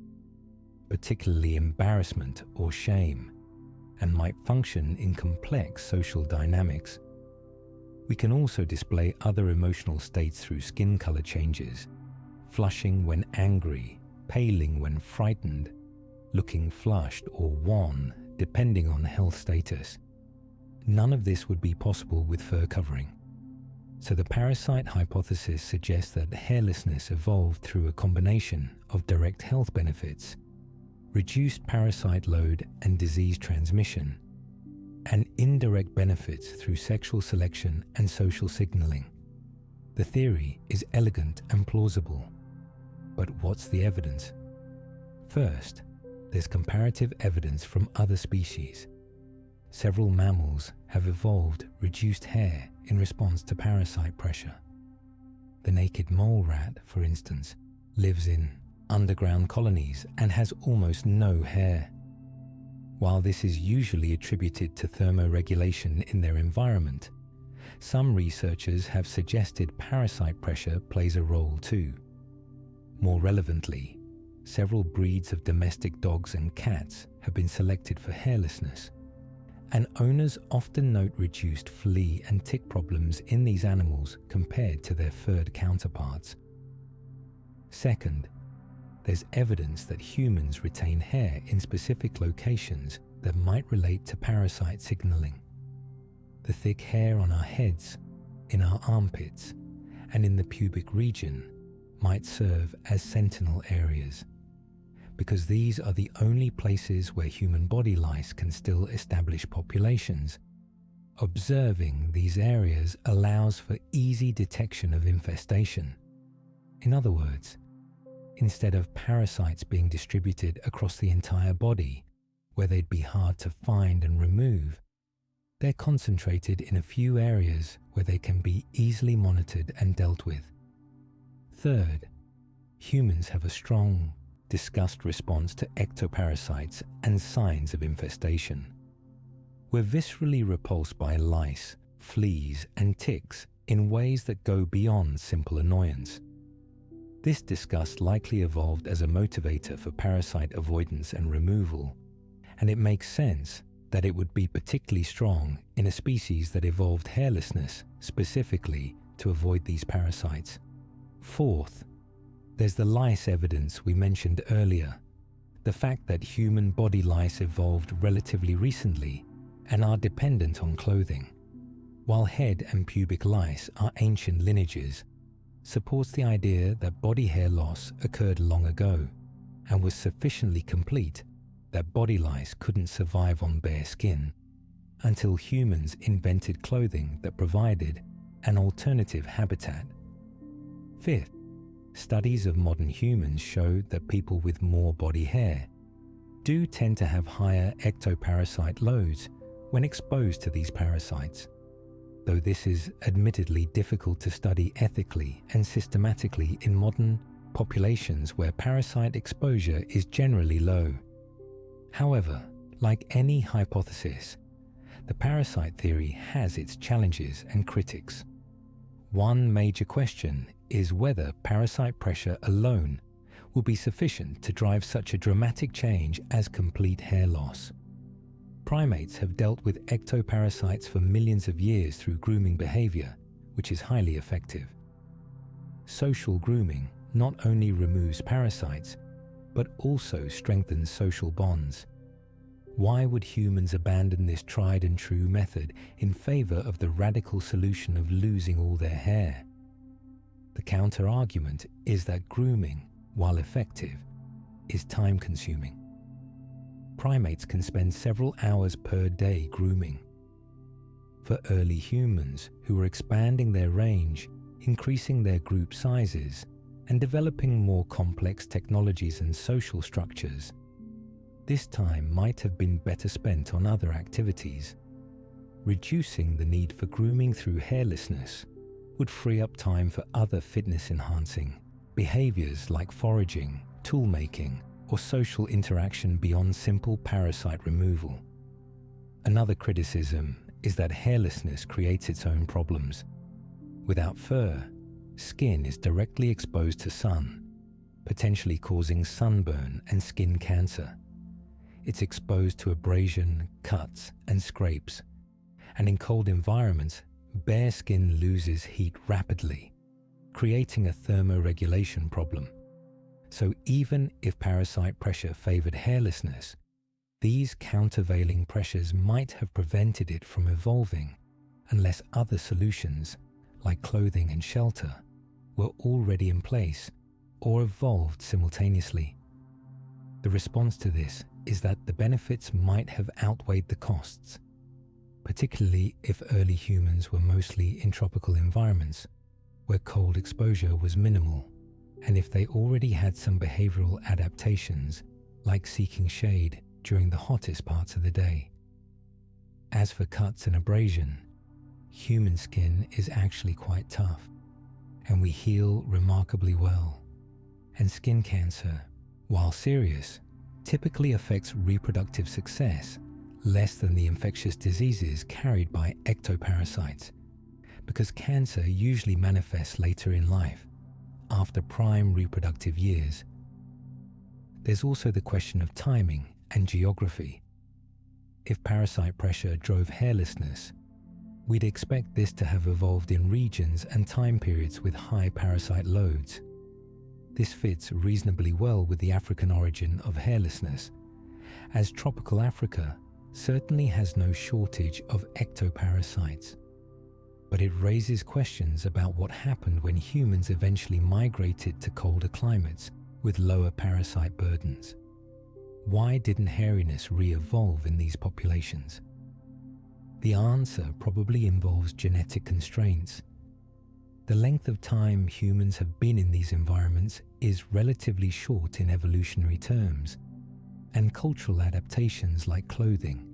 particularly embarrassment or shame, and might function in complex social dynamics. We can also display other emotional states through skin color changes, flushing when angry, paling when frightened, looking flushed or wan, depending on health status. None of this would be possible with fur covering. So the parasite hypothesis suggests that hairlessness evolved through a combination of direct health benefits, reduced parasite load and disease transmission, and indirect benefits through sexual selection and social signaling. The theory is elegant and plausible, but what's the evidence? First, there's comparative evidence from other species. Several mammals have evolved reduced hair in response to parasite pressure. The naked mole rat, for instance, lives in underground colonies and has almost no hair. While this is usually attributed to thermoregulation in their environment, some researchers have suggested parasite pressure plays a role too. More relevantly, several breeds of domestic dogs and cats have been selected for hairlessness, and owners often note reduced flea and tick problems in these animals compared to their furred counterparts. Second, there's evidence that humans retain hair in specific locations that might relate to parasite signaling. The thick hair on our heads, in our armpits, and in the pubic region might serve as sentinel areas, because these are the only places where human body lice can still establish populations. Observing these areas allows for easy detection of infestation. In other words, instead of parasites being distributed across the entire body, where they'd be hard to find and remove, they're concentrated in a few areas where they can be easily monitored and dealt with. Third, humans have a strong, disgust response to ectoparasites and signs of infestation. We're viscerally repulsed by lice, fleas, and ticks in ways that go beyond simple annoyance. This disgust likely evolved as a motivator for parasite avoidance and removal, and it makes sense that it would be particularly strong in a species that evolved hairlessness specifically to avoid these parasites. Fourth, there's the lice evidence we mentioned earlier, the fact that human body lice evolved relatively recently and are dependent on clothing, while head and pubic lice are ancient lineages, supports the idea that body hair loss occurred long ago and was sufficiently complete that body lice couldn't survive on bare skin until humans invented clothing that provided an alternative habitat. Fifth, studies of modern humans showed that people with more body hair do tend to have higher ectoparasite loads when exposed to these parasites, though this is admittedly difficult to study ethically and systematically in modern populations where parasite exposure is generally low. However, like any hypothesis, the parasite theory has its challenges and critics. One major question is whether parasite pressure alone will be sufficient to drive such a dramatic change as complete hair loss. Primates have dealt with ectoparasites for millions of years through grooming behavior, which is highly effective. Social grooming not only removes parasites, but also strengthens social bonds. Why would humans abandon this tried and true method in favor of the radical solution of losing all their hair? The counter-argument is that grooming, while effective, is time-consuming. Primates can spend several hours per day grooming. For early humans who were expanding their range, increasing their group sizes, and developing more complex technologies and social structures, this time might have been better spent on other activities. Reducing the need for grooming through hairlessness would free up time for other fitness-enhancing behaviors like foraging, tool-making, or social interaction beyond simple parasite removal. Another criticism is that hairlessness creates its own problems. Without fur, skin is directly exposed to sun, potentially causing sunburn and skin cancer. it's exposed to abrasion, cuts, and scrapes. And in cold environments, bare skin loses heat rapidly, creating a thermoregulation problem. So even if parasite pressure favored hairlessness, these countervailing pressures might have prevented it from evolving unless other solutions, like clothing and shelter, were already in place or evolved simultaneously. The response to this is that the benefits might have outweighed the costs, particularly if early humans were mostly in tropical environments where cold exposure was minimal, and if they already had some behavioral adaptations like seeking shade during the hottest parts of the day. As for cuts and abrasion, human skin is actually quite tough, and we heal remarkably well. And skin cancer, while serious, typically affects reproductive success less than the infectious diseases carried by ectoparasites, because cancer usually manifests later in life, after prime reproductive years. There's also the question of timing and geography. If parasite pressure drove hairlessness, we'd expect this to have evolved in regions and time periods with high parasite loads. This fits reasonably well with the African origin of hairlessness, as tropical Africa certainly has no shortage of ectoparasites. But it raises questions about what happened when humans eventually migrated to colder climates with lower parasite burdens. Why didn't hairiness re-evolve in these populations? The answer probably involves genetic constraints. The length of time humans have been in these environments is relatively short in evolutionary terms, and cultural adaptations like clothing,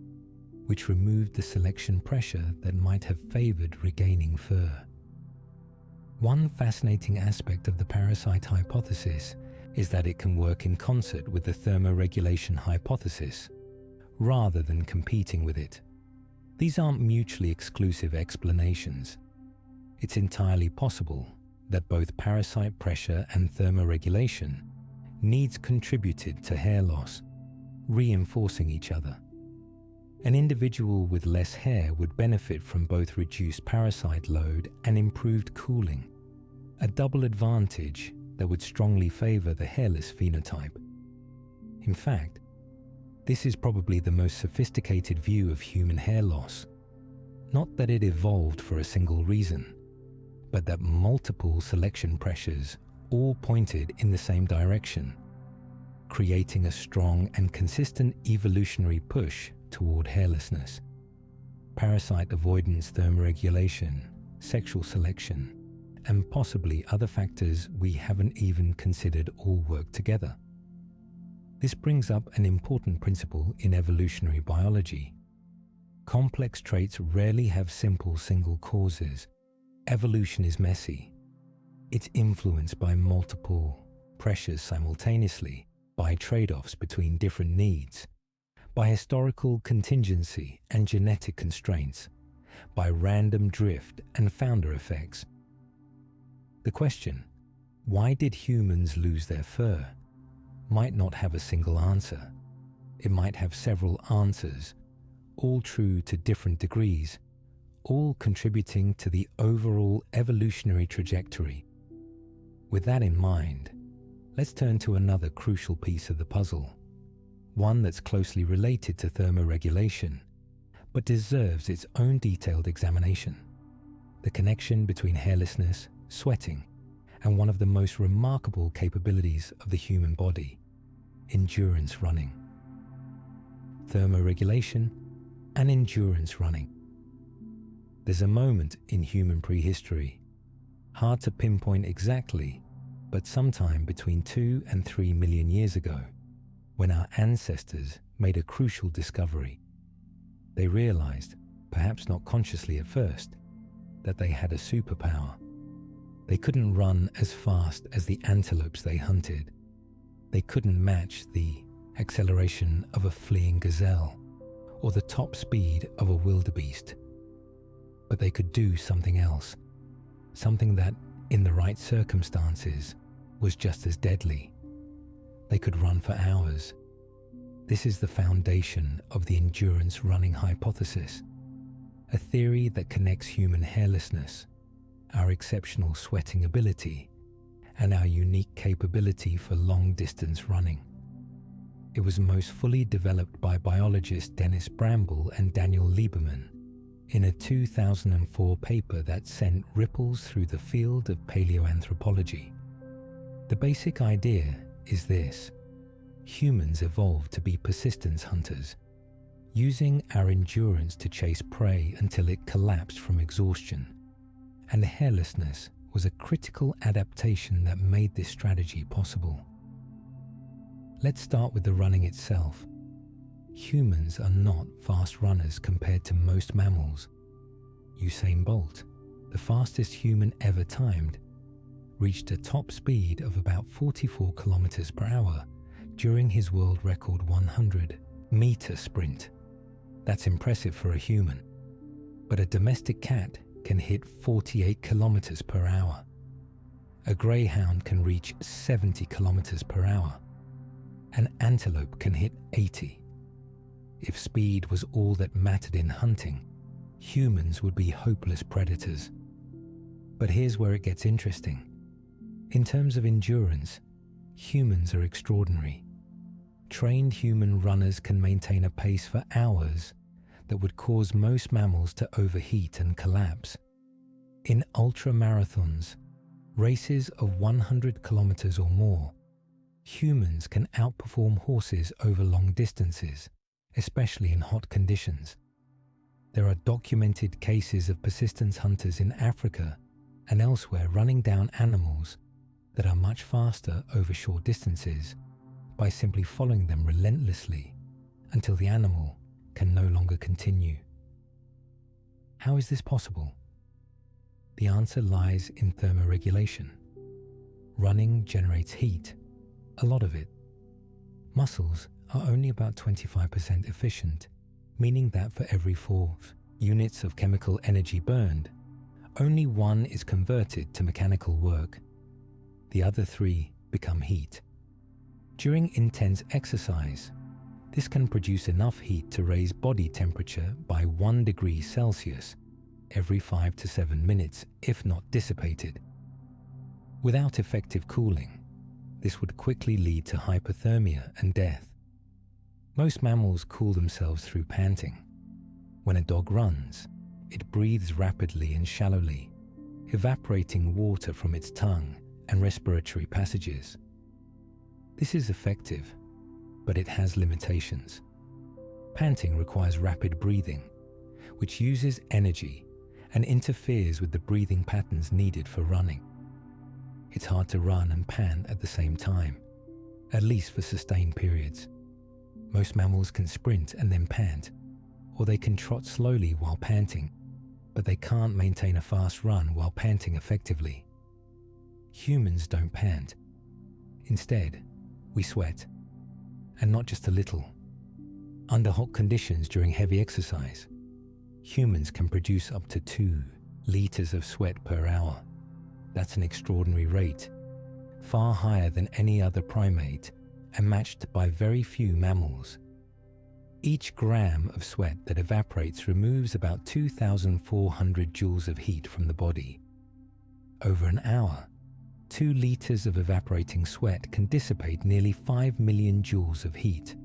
which removed the selection pressure that might have favored regaining fur. One fascinating aspect of the parasite hypothesis is that it can work in concert with the thermoregulation hypothesis, rather than competing with it. These aren't mutually exclusive explanations. It's entirely possible that both parasite pressure and thermoregulation needs contributed to hair loss, reinforcing each other. An individual with less hair would benefit from both reduced parasite load and improved cooling, a double advantage that would strongly favor the hairless phenotype. In fact, this is probably the most sophisticated view of human hair loss. Not that it evolved for a single reason, but that multiple selection pressures all pointed in the same direction, creating a strong and consistent evolutionary push toward hairlessness. Parasite avoidance, thermoregulation, sexual selection, and possibly other factors we haven't even considered all work together. This brings up an important principle in evolutionary biology. Complex traits rarely have simple single causes. Evolution is messy. It's influenced by multiple pressures simultaneously, by trade-offs between different needs, by historical contingency and genetic constraints, by random drift and founder effects. The question, why did humans lose their fur, might not have a single answer. It might have several answers, all true to different degrees, all contributing to the overall evolutionary trajectory. With that in mind, let's turn to another crucial piece of the puzzle, one that's closely related to thermoregulation, but deserves its own detailed examination: the connection between hairlessness, sweating, and one of the most remarkable capabilities of the human body, endurance running. Thermoregulation and endurance running. There's a moment in human prehistory, hard to pinpoint exactly, but sometime between 2 and 3 million years ago, when our ancestors made a crucial discovery. They realized, perhaps not consciously at first, that they had a superpower. They couldn't run as fast as the antelopes they hunted. They couldn't match the acceleration of a fleeing gazelle or the top speed of a wildebeest. But they could do something else, something that, in the right circumstances, was just as deadly. They could run for hours. This is the foundation of the endurance running hypothesis, a theory that connects human hairlessness, our exceptional sweating ability, and our unique capability for long-distance running. It was most fully developed by biologists Dennis Bramble and Daniel Lieberman in a 2004 paper that sent ripples through the field of paleoanthropology. The basic idea is this: humans evolved to be persistence hunters, using our endurance to chase prey until it collapsed from exhaustion, and hairlessness was a critical adaptation that made this strategy possible. Let's start with the running itself. Humans are not fast runners compared to most mammals. Usain Bolt, the fastest human ever timed, reached a top speed of about 44 kilometers per hour during his world record 100-meter sprint. That's impressive for a human. But a domestic cat can hit 48 kilometers per hour. A greyhound can reach 70 kilometers per hour. An antelope can hit 80. If speed was all that mattered in hunting, humans would be hopeless predators. But here's where it gets interesting. In terms of endurance, humans are extraordinary. Trained human runners can maintain a pace for hours that would cause most mammals to overheat and collapse. In ultra-marathons, races of 100 kilometers or more, humans can outperform horses over long distances, especially in hot conditions. There are documented cases of persistence hunters in Africa and elsewhere running down animals that are much faster over short distances by simply following them relentlessly until the animal can no longer continue. How is this possible? The answer lies in thermoregulation. Running generates heat, a lot of it. Muscles are only about 25% efficient, meaning that for every 4 units of chemical energy burned, only 1 is converted to mechanical work. The other 3 become heat. During intense exercise, this can produce enough heat to raise body temperature by 1 degree Celsius every 5 to 7 minutes, if not dissipated. Without effective cooling, this would quickly lead to hypothermia and death. Most mammals cool themselves through panting. When a dog runs, it breathes rapidly and shallowly, evaporating water from its tongue and respiratory passages. This is effective, but it has limitations. Panting requires rapid breathing, which uses energy and interferes with the breathing patterns needed for running. It's hard to run and pant at the same time, at least for sustained periods. Most mammals can sprint and then pant, or they can trot slowly while panting, but they can't maintain a fast run while panting effectively. Humans don't pant. Instead, we sweat, and not just a little. Under hot conditions during heavy exercise, humans can produce up to 2 liters of sweat per hour. That's an extraordinary rate, far higher than any other primate and matched by very few mammals. Each gram of sweat that evaporates removes about 2,400 joules of heat from the body. Over an hour, 2 liters of evaporating sweat can dissipate nearly 5 million joules of heat,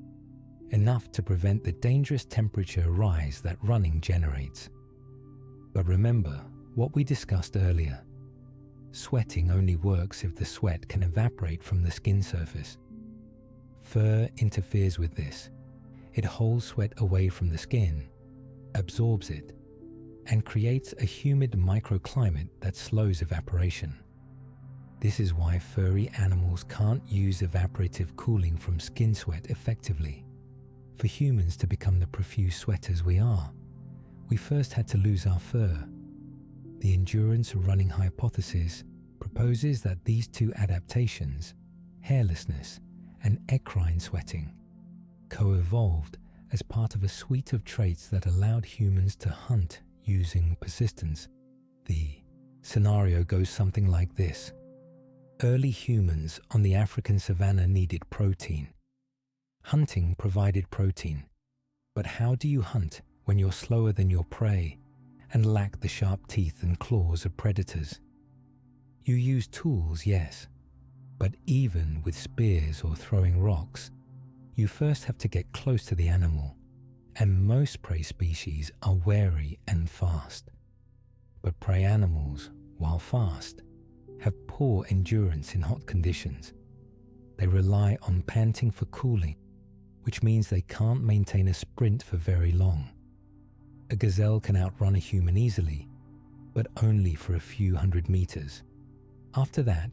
enough to prevent the dangerous temperature rise that running generates. But remember what we discussed earlier. Sweating only works if the sweat can evaporate from the skin surface. Fur interferes with this. It holds sweat away from the skin, absorbs it, and creates a humid microclimate that slows evaporation. This is why furry animals can't use evaporative cooling from skin sweat effectively. For humans to become the profuse sweaters we are, we first had to lose our fur. The endurance running hypothesis proposes that these 2 adaptations, hairlessness and equine sweating, co-evolved as part of a suite of traits that allowed humans to hunt using persistence. The scenario goes something like this. Early humans on the African savanna needed protein. Hunting provided protein. But how do you hunt when you're slower than your prey and lack the sharp teeth and claws of predators? You use tools, yes, but even with spears or throwing rocks, you first have to get close to the animal, and most prey species are wary and fast. But prey animals, while fast, have poor endurance in hot conditions. They rely on panting for cooling, which means they can't maintain a sprint for very long. A gazelle can outrun a human easily, but only for a few hundred meters. After that,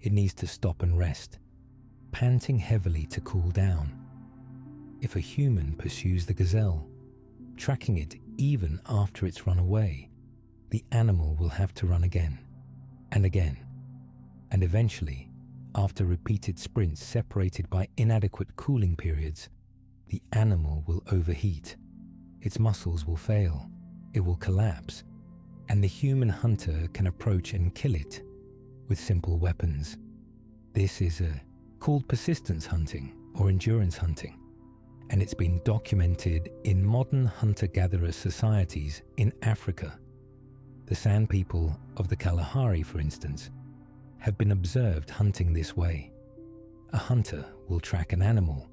it needs to stop and rest, panting heavily to cool down. If a human pursues the gazelle, tracking it even after it's run away, the animal will have to run again, and eventually, after repeated sprints separated by inadequate cooling periods, the animal will overheat. Its muscles will fail, it will collapse, and the human hunter can approach and kill it with simple weapons. This is called persistence hunting or endurance hunting, and it's been documented in modern hunter-gatherer societies in Africa. The San people of the Kalahari, for instance, have been observed hunting this way. A hunter will track an animal,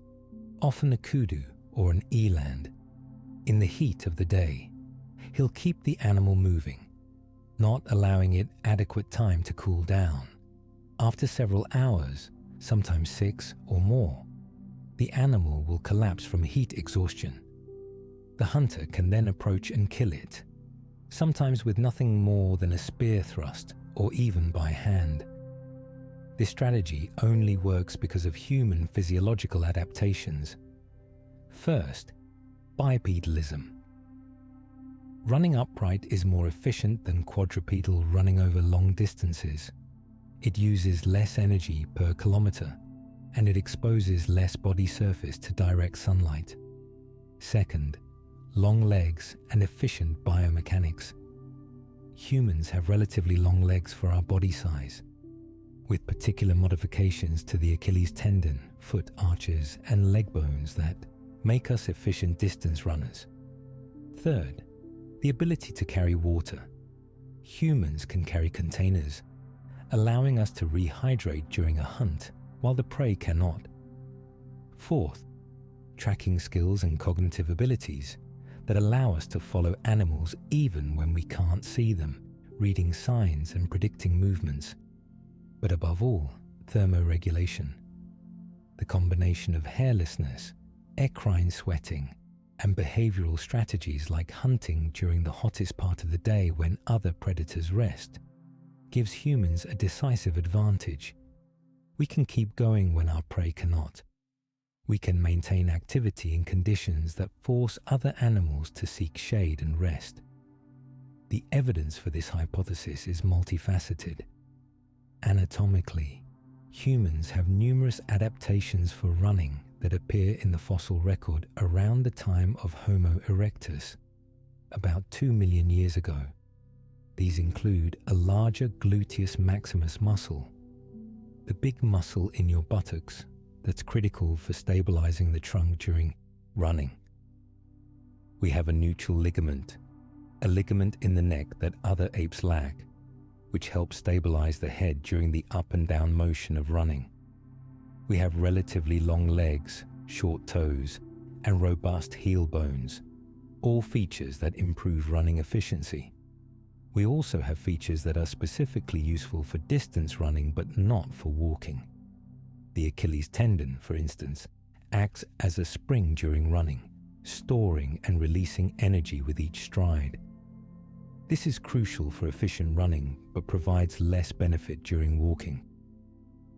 often a kudu or an eland. In the heat of the day, he'll keep the animal moving, not allowing it adequate time to cool down. After several hours, sometimes 6 or more, the animal will collapse from heat exhaustion. The hunter can then approach and kill it, sometimes with nothing more than a spear thrust or even by hand. This strategy only works because of human physiological adaptations. First, bipedalism. Running upright is more efficient than quadrupedal running over long distances. It uses less energy per kilometer, and it exposes less body surface to direct sunlight. Second, long legs and efficient biomechanics. Humans have relatively long legs for our body size, with particular modifications to the Achilles tendon, foot arches, and leg bones that make us efficient distance runners. Third, the ability to carry water. Humans can carry containers, allowing us to rehydrate during a hunt while the prey cannot. Fourth, tracking skills and cognitive abilities that allow us to follow animals even when we can't see them, reading signs and predicting movements. But above all, thermoregulation. The combination of hairlessness, equine sweating, and behavioral strategies like hunting during the hottest part of the day when other predators rest gives humans a decisive advantage. We can keep going when our prey cannot. We can maintain activity in conditions that force other animals to seek shade and rest. The evidence for this hypothesis is multifaceted. Anatomically, humans have numerous adaptations for running that appear in the fossil record around the time of Homo erectus, about 2 million years ago. These include a larger gluteus maximus muscle, the big muscle in your buttocks that's critical for stabilizing the trunk during running. We have a neutral ligament, a ligament in the neck that other apes lack, which helps stabilize the head during the up and down motion of running. We have relatively long legs, short toes, and robust heel bones, all features that improve running efficiency. We also have features that are specifically useful for distance running but not for walking. The Achilles tendon, for instance, acts as a spring during running, storing and releasing energy with each stride. This is crucial for efficient running but provides less benefit during walking.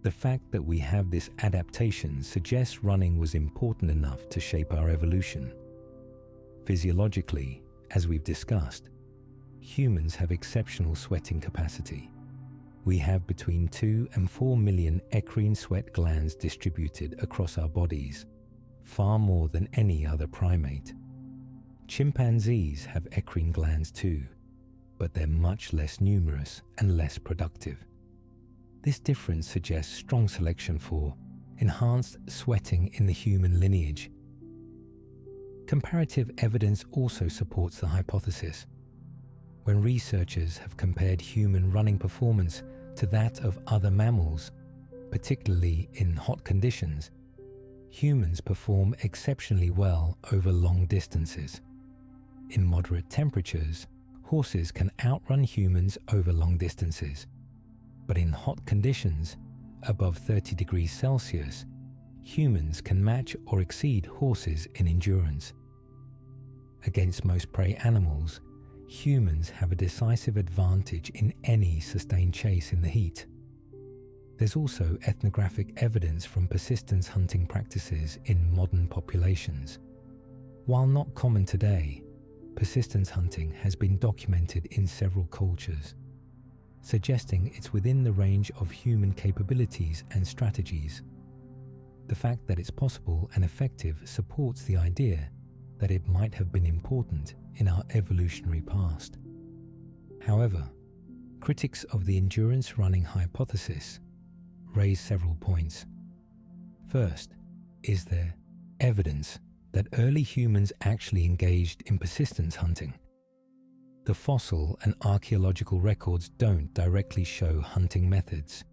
The fact that we have this adaptation suggests running was important enough to shape our evolution. Physiologically, as we've discussed, humans have exceptional sweating capacity. We have between 2 and 4 million eccrine sweat glands distributed across our bodies, far more than any other primate. Chimpanzees have eccrine glands too, but they're much less numerous and less productive. This difference suggests strong selection for enhanced sweating in the human lineage. Comparative evidence also supports the hypothesis. When researchers have compared human running performance to that of other mammals, particularly in hot conditions, humans perform exceptionally well over long distances. In moderate temperatures, horses can outrun humans over long distances, but in hot conditions, above 30 degrees Celsius, humans can match or exceed horses in endurance. Against most prey animals, humans have a decisive advantage in any sustained chase in the heat. There's also ethnographic evidence from persistence hunting practices in modern populations. While not common today, persistence hunting has been documented in several cultures, suggesting it's within the range of human capabilities and strategies. The fact that it's possible and effective supports the idea that it might have been important in our evolutionary past. However, critics of the endurance running hypothesis raise several points. First, is there evidence that early humans actually engaged in persistence hunting? The fossil and archaeological records don't directly show hunting methods.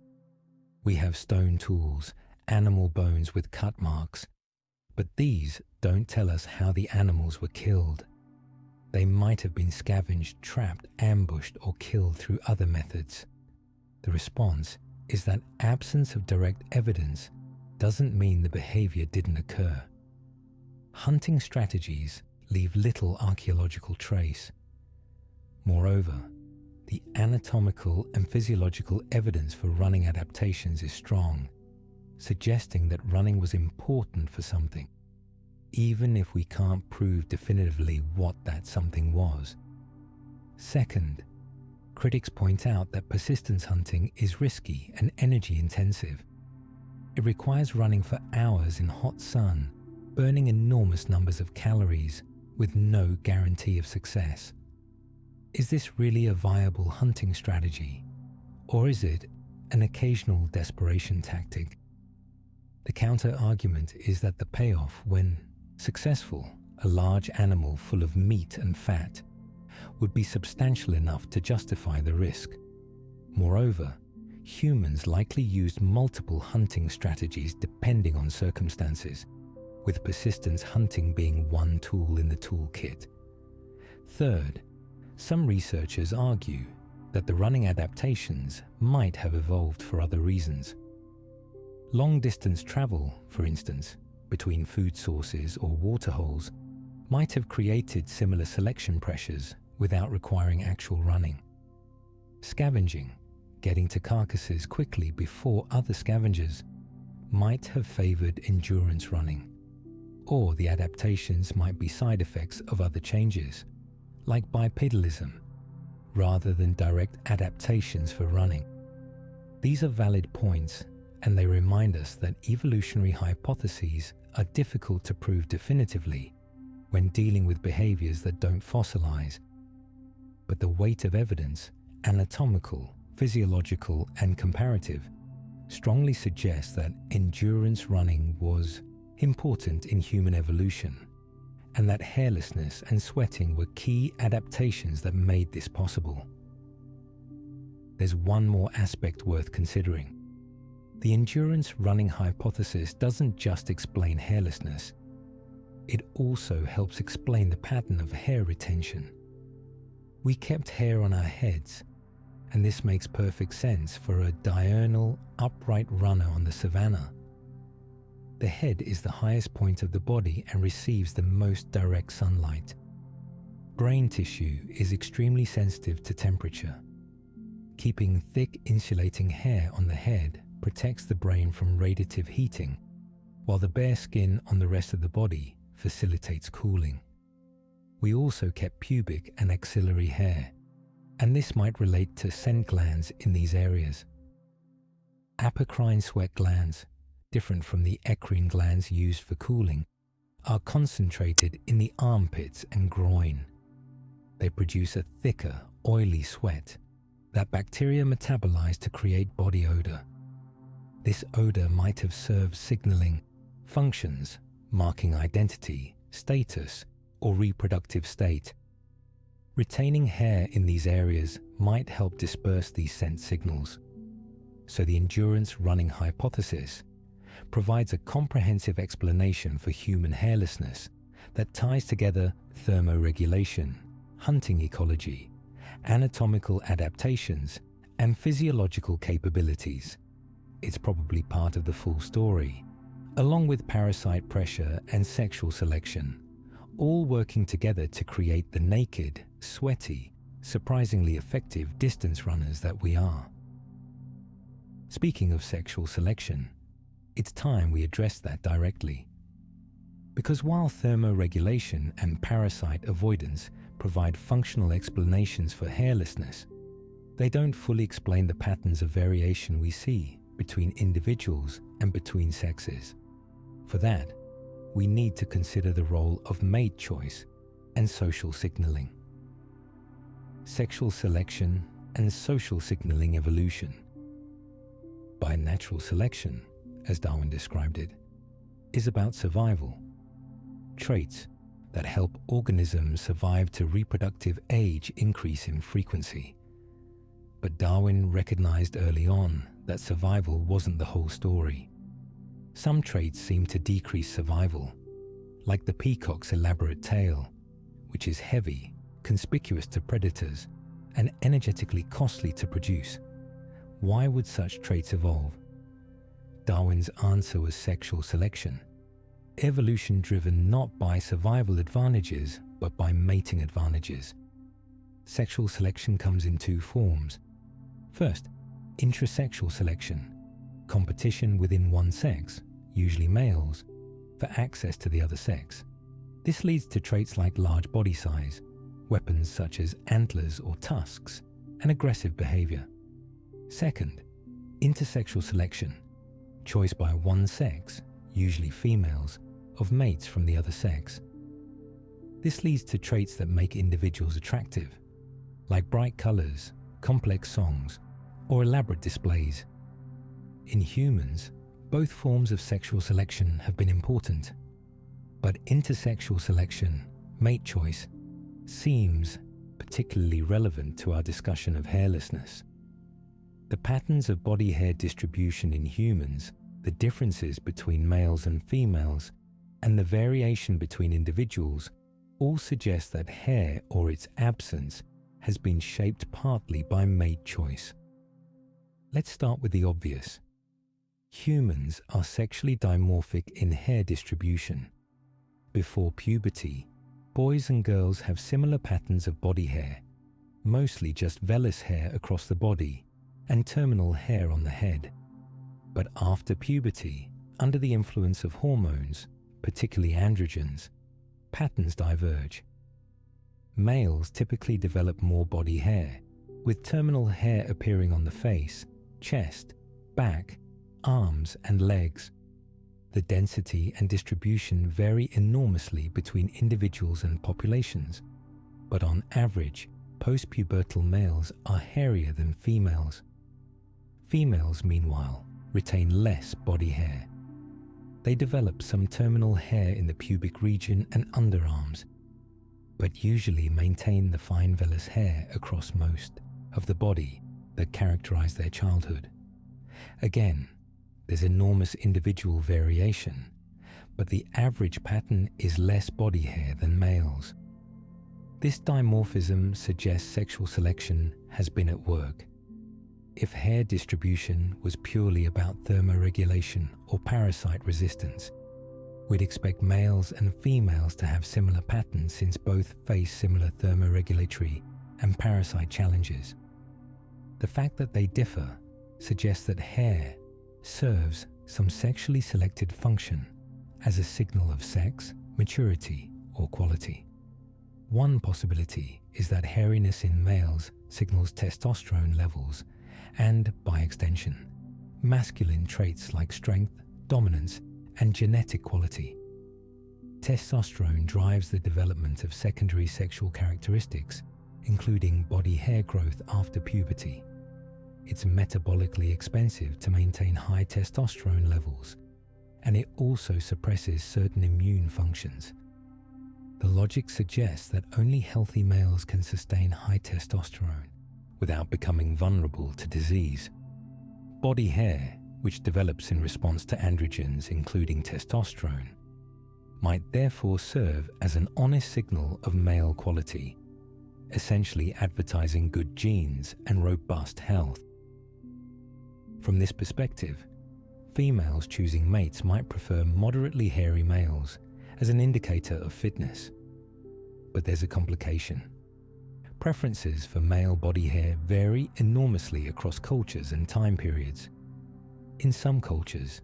We have stone tools, animal bones with cut marks, but these don't tell us how the animals were killed. They might have been scavenged, trapped, ambushed, or killed through other methods. The response is that absence of direct evidence doesn't mean the behavior didn't occur. Hunting strategies leave little archaeological trace. Moreover, the anatomical and physiological evidence for running adaptations is strong, suggesting that running was important for something, even if we can't prove definitively what that something was. Second, critics point out that persistence hunting is risky and energy intensive. It requires running for hours in hot sun, burning enormous numbers of calories with no guarantee of success. Is this really a viable hunting strategy, or is it an occasional desperation tactic? The counter-argument is that the payoff, when successful, a large animal full of meat and fat, would be substantial enough to justify the risk. Moreover, humans likely used multiple hunting strategies depending on circumstances, with persistence hunting being one tool in the toolkit. Third, some researchers argue that the running adaptations might have evolved for other reasons. Long-distance travel, for instance, between food sources or waterholes, might have created similar selection pressures without requiring actual running. Scavenging, getting to carcasses quickly before other scavengers, might have favored endurance running, or the adaptations might be side effects of other changes, like bipedalism, rather than direct adaptations for running. These are valid points, and they remind us that evolutionary hypotheses are difficult to prove definitively when dealing with behaviors that don't fossilize. But the weight of evidence, anatomical, physiological, and comparative, strongly suggests that endurance running was important in human evolution, and that hairlessness and sweating were key adaptations that made this possible. There's one more aspect worth considering. The endurance running hypothesis doesn't just explain hairlessness, it also helps explain the pattern of hair retention. We kept hair on our heads, and this makes perfect sense for a diurnal, upright runner on the savanna. The head is the highest point of the body and receives the most direct sunlight. Brain tissue is extremely sensitive to temperature. Keeping thick insulating hair on the head protects the brain from radiative heating, while the bare skin on the rest of the body facilitates cooling. We also kept pubic and axillary hair, and this might relate to scent glands in these areas. Apocrine sweat glands, different from the eccrine glands used for cooling, are concentrated in the armpits and groin. They produce a thicker, oily sweat that bacteria metabolize to create body odor. This odor might have served signaling functions, marking identity, status, or reproductive state. Retaining hair in these areas might help disperse these scent signals. So the endurance running hypothesis provides a comprehensive explanation for human hairlessness that ties together thermoregulation, hunting ecology, anatomical adaptations, and physiological capabilities. It's probably part of the full story, along with parasite pressure and sexual selection, all working together to create the naked, sweaty, surprisingly effective distance runners that we are. Speaking of sexual selection, it's time we address that directly. Because while thermoregulation and parasite avoidance provide functional explanations for hairlessness, they don't fully explain the patterns of variation we see between individuals and between sexes. For that, we need to consider the role of mate choice and social signaling. Sexual selection and social signaling evolution. By natural selection, as Darwin described it, is about survival. Traits that help organisms survive to reproductive age increase in frequency. But Darwin recognized early on that survival wasn't the whole story. Some traits seem to decrease survival, like the peacock's elaborate tail, which is heavy, conspicuous to predators, and energetically costly to produce. Why would such traits evolve? Darwin's answer was sexual selection. Evolution driven not by survival advantages, but by mating advantages. Sexual selection comes in two forms. First, intrasexual selection, competition within one sex, usually males, for access to the other sex. This leads to traits like large body size, weapons such as antlers or tusks, and aggressive behavior. Second, intersexual selection, choice by one sex, usually females, of mates from the other sex. This leads to traits that make individuals attractive, like bright colors, complex songs, or elaborate displays. In humans, both forms of sexual selection have been important, but intersexual selection, mate choice, seems particularly relevant to our discussion of hairlessness. The patterns of body hair distribution in humans, the differences between males and females, and the variation between individuals all suggest that hair or its absence has been shaped partly by mate choice. Let's start with the obvious. Humans are sexually dimorphic in hair distribution. Before puberty, boys and girls have similar patterns of body hair, mostly just vellus hair across the body and terminal hair on the head. But after puberty, under the influence of hormones, particularly androgens, patterns diverge. Males typically develop more body hair, with terminal hair appearing on the face, chest, back, arms, and legs. The density and distribution vary enormously between individuals and populations, but on average, postpubertal males are hairier than females. Females, meanwhile, retain less body hair. They develop some terminal hair in the pubic region and underarms, but usually maintain the fine vellus hair across most of the body that characterize their childhood. Again, there's enormous individual variation, but the average pattern is less body hair than males. This dimorphism suggests sexual selection has been at work. If hair distribution was purely about thermoregulation or parasite resistance, we'd expect males and females to have similar patterns since both face similar thermoregulatory and parasite challenges. The fact that they differ suggests that hair serves some sexually selected function as a signal of sex, maturity, or quality. One possibility is that hairiness in males signals testosterone levels and, by extension, masculine traits like strength, dominance, and genetic quality. Testosterone drives the development of secondary sexual characteristics, including body hair growth after puberty. It's metabolically expensive to maintain high testosterone levels, and it also suppresses certain immune functions. The logic suggests that only healthy males can sustain high testosterone without becoming vulnerable to disease. Body hair, which develops in response to androgens including testosterone, might therefore serve as an honest signal of male quality, essentially advertising good genes and robust health. From this perspective, females choosing mates might prefer moderately hairy males as an indicator of fitness. But there's a complication. Preferences for male body hair vary enormously across cultures and time periods. In some cultures,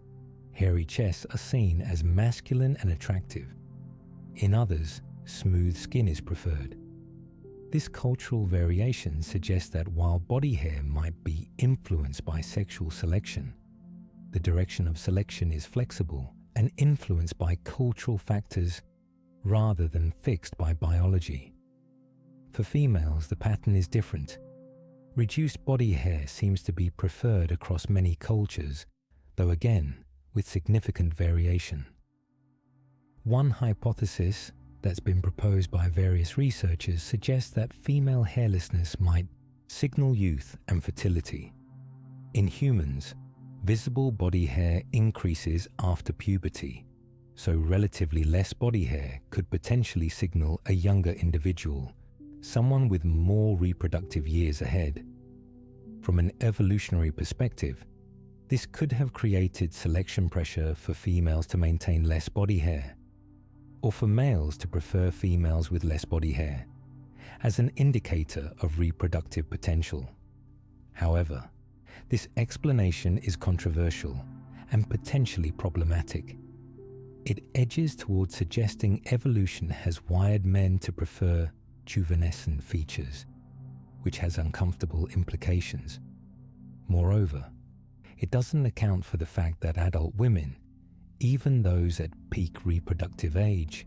hairy chests are seen as masculine and attractive. In others, smooth skin is preferred. This cultural variation suggests that while body hair might be influenced by sexual selection, the direction of selection is flexible and influenced by cultural factors rather than fixed by biology. For females, the pattern is different. Reduced body hair seems to be preferred across many cultures, though again, with significant variation. One hypothesis that's been proposed by various researchers suggests that female hairlessness might signal youth and fertility. In humans, visible body hair increases after puberty, so relatively less body hair could potentially signal a younger individual, someone with more reproductive years ahead. From an evolutionary perspective, this could have created selection pressure for females to maintain less body hair, or for males to prefer females with less body hair, as an indicator of reproductive potential. However, this explanation is controversial and potentially problematic. It edges towards suggesting evolution has wired men to prefer juvenescent features, which has uncomfortable implications. Moreover, it doesn't account for the fact that adult women, even those at peak reproductive age,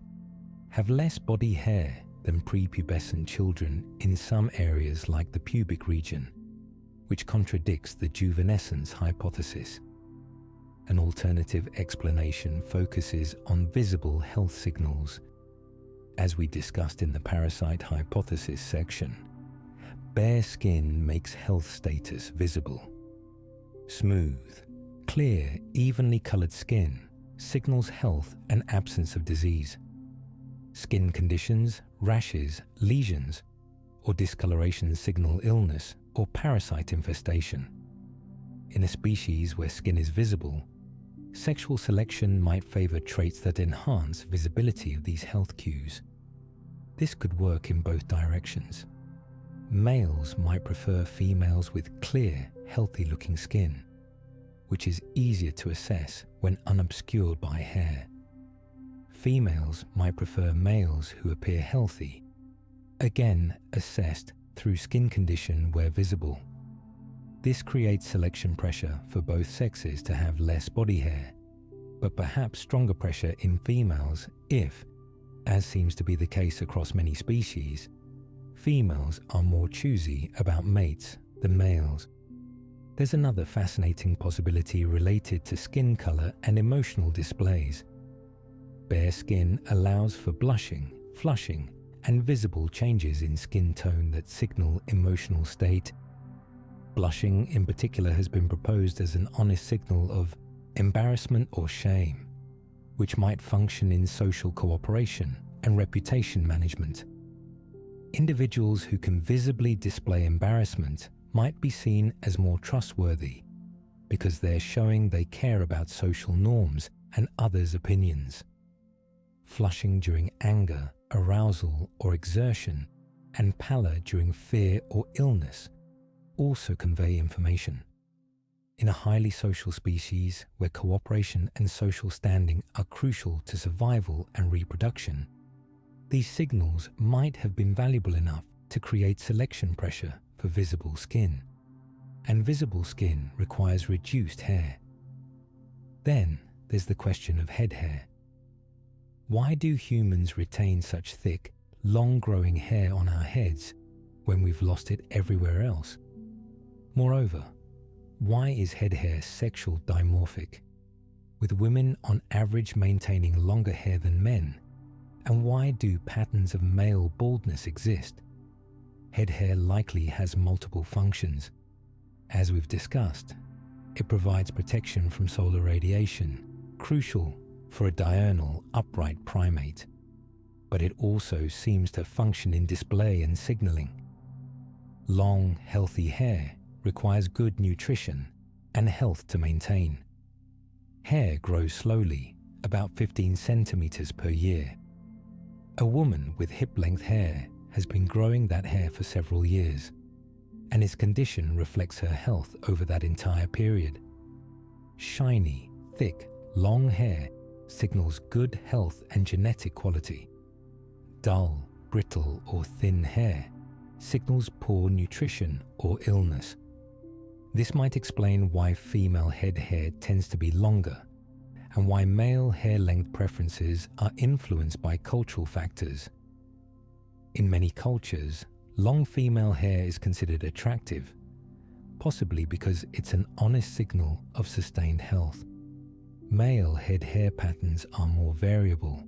have less body hair than prepubescent children in some areas like the pubic region, which contradicts the juvenescence hypothesis. An alternative explanation focuses on visible health signals. As we discussed in the parasite hypothesis section, bare skin makes health status visible. Smooth, clear, evenly colored skin signals health and absence of disease. Skin conditions, rashes, lesions, or discoloration signal illness or parasite infestation. In a species where skin is visible, sexual selection might favor traits that enhance visibility of these health cues. This could work in both directions. Males might prefer females with clear, healthy-looking skin, which is easier to assess when unobscured by hair. Females might prefer males who appear healthy, again assessed through skin condition where visible. This creates selection pressure for both sexes to have less body hair, but perhaps stronger pressure in females if, as seems to be the case across many species, females are more choosy about mates than males. There's another fascinating possibility related to skin color and emotional displays. Bare skin allows for blushing, flushing, and visible changes in skin tone that signal emotional state. Blushing in particular has been proposed as an honest signal of embarrassment or shame, which might function in social cooperation and reputation management. Individuals who can visibly display embarrassment might be seen as more trustworthy because they're showing they care about social norms and others' opinions. Flushing during anger, arousal, or exertion, and pallor during fear or illness also convey information. In a highly social species where cooperation and social standing are crucial to survival and reproduction, these signals might have been valuable enough to create selection pressure for visible skin, and visible skin requires reduced hair. Then there's the question of head hair. Why do humans retain such thick, long-growing hair on our heads when we've lost it everywhere else? Moreover, Why is head hair sexual dimorphic, with women on average maintaining longer hair than men? And why do patterns of male baldness exist? Head hair likely has multiple functions. As we've discussed, it provides protection from solar radiation, crucial for a diurnal, upright primate. But it also seems to function in display and signaling. Long, healthy hair requires good nutrition and health to maintain. Hair grows slowly, about 15 centimeters per year. A woman with hip-length hair has been growing that hair for several years, and its condition reflects her health over that entire period. Shiny, thick, long hair signals good health and genetic quality. Dull, brittle, or thin hair signals poor nutrition or illness. This might explain why female head hair tends to be longer, and why male hair length preferences are influenced by cultural factors. In many cultures, long female hair is considered attractive, possibly because it's an honest signal of sustained health. Male head hair patterns are more variable,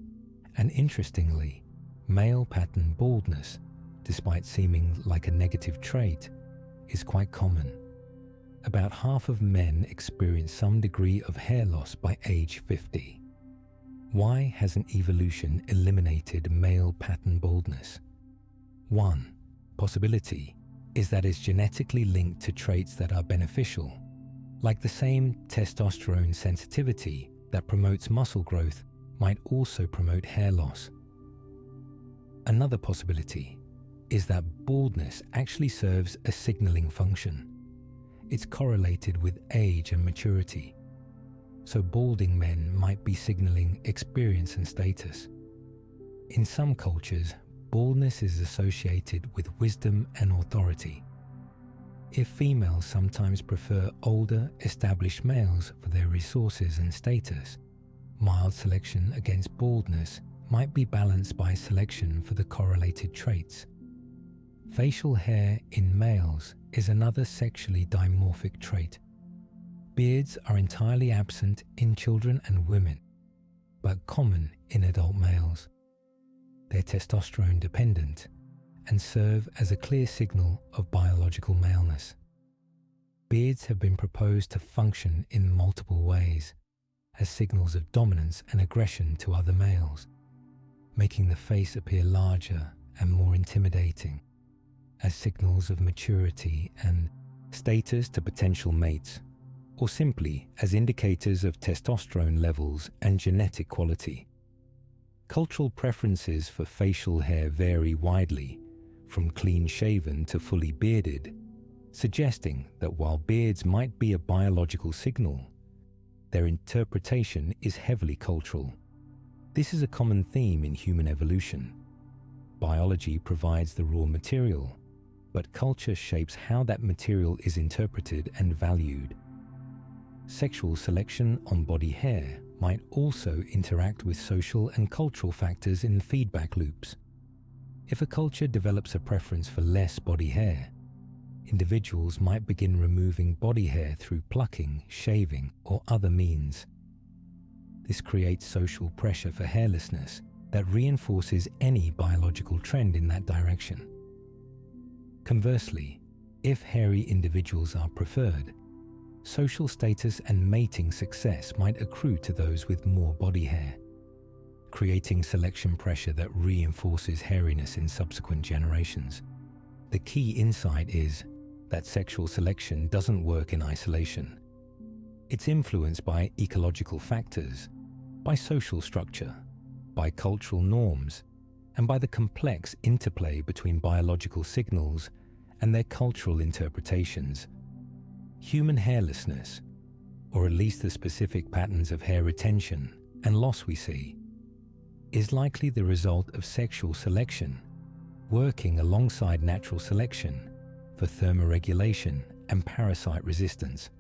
and interestingly, male pattern baldness, despite seeming like a negative trait, is quite common. About half of men experience some degree of hair loss by age 50. Why hasn't evolution eliminated male pattern baldness? One possibility is that it's genetically linked to traits that are beneficial, like the same testosterone sensitivity that promotes muscle growth might also promote hair loss. Another possibility is that baldness actually serves a signaling function. It's correlated with age and maturity, so balding men might be signaling experience and status. In some cultures, baldness is associated with wisdom and authority. If females sometimes prefer older, established males for their resources and status, mild selection against baldness might be balanced by selection for the correlated traits. Facial hair in males is another sexually dimorphic trait. Beards are entirely absent in children and women, but common in adult males. They're testosterone dependent and serve as a clear signal of biological maleness. Beards have been proposed to function in multiple ways, as signals of dominance and aggression to other males, making the face appear larger and more intimidating, as signals of maturity and status to potential mates, or simply as indicators of testosterone levels and genetic quality. Cultural preferences for facial hair vary widely, from clean-shaven to fully bearded, suggesting that while beards might be a biological signal, their interpretation is heavily cultural. This is a common theme in human evolution. Biology provides the raw material, but culture shapes how that material is interpreted and valued. Sexual selection on body hair might also interact with social and cultural factors in feedback loops. If a culture develops a preference for less body hair, individuals might begin removing body hair through plucking, shaving, or other means. This creates social pressure for hairlessness that reinforces any biological trend in that direction. Conversely, if hairy individuals are preferred, social status and mating success might accrue to those with more body hair, creating selection pressure that reinforces hairiness in subsequent generations. The key insight is that sexual selection doesn't work in isolation. It's influenced by ecological factors, by social structure, by cultural norms, and by the complex interplay between biological signals and their cultural interpretations. Human hairlessness, or at least the specific patterns of hair retention and loss we see, is likely the result of sexual selection, working alongside natural selection for thermoregulation and parasite resistance.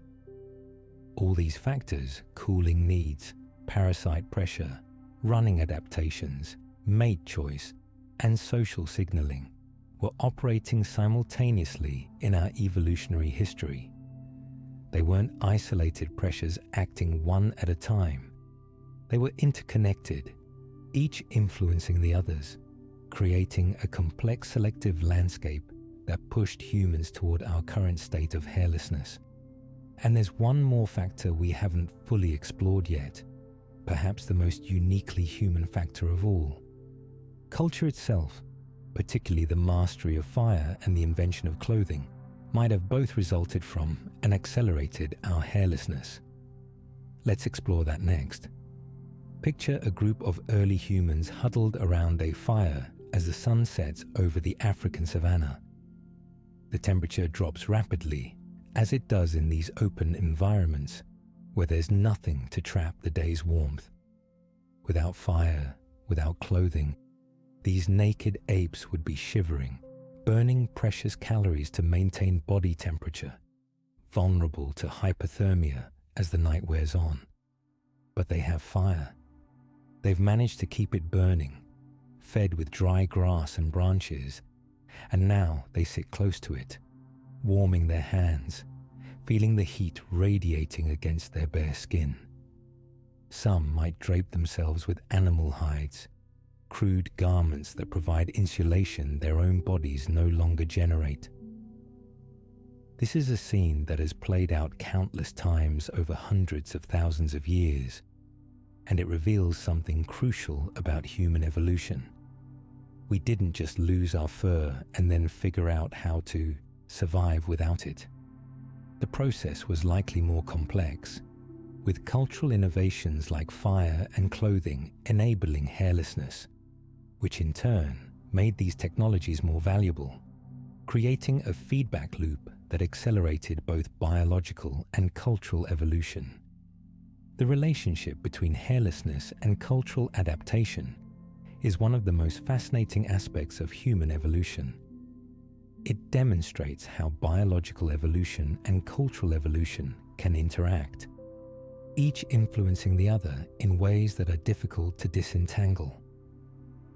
All these factors, cooling needs, parasite pressure, running adaptations, mate choice, and social signaling, were operating simultaneously in our evolutionary history. They weren't isolated pressures acting one at a time. They were interconnected, each influencing the others, creating a complex selective landscape that pushed humans toward our current state of hairlessness. And there's one more factor we haven't fully explored yet, perhaps the most uniquely human factor of all. Culture itself, particularly the mastery of fire and the invention of clothing, might have both resulted from and accelerated our hairlessness. Let's explore that next. Picture a group of early humans huddled around a fire as the sun sets over the African savanna. The temperature drops rapidly, as it does in these open environments, where there's nothing to trap the day's warmth. Without fire, without clothing, these naked apes would be shivering, burning precious calories to maintain body temperature, vulnerable to hypothermia as the night wears on. But they have fire. They've managed to keep it burning, fed with dry grass and branches, and now they sit close to it, warming their hands, feeling the heat radiating against their bare skin. Some might drape themselves with animal hides, crude garments that provide insulation their own bodies no longer generate. This is a scene that has played out countless times over hundreds of thousands of years, and it reveals something crucial about human evolution. We didn't just lose our fur and then figure out how to survive without it. The process was likely more complex, with cultural innovations like fire and clothing enabling hairlessness, which in turn made these technologies more valuable, creating a feedback loop that accelerated both biological and cultural evolution. The relationship between hairlessness and cultural adaptation is one of the most fascinating aspects of human evolution. It demonstrates how biological evolution and cultural evolution can interact, each influencing the other in ways that are difficult to disentangle.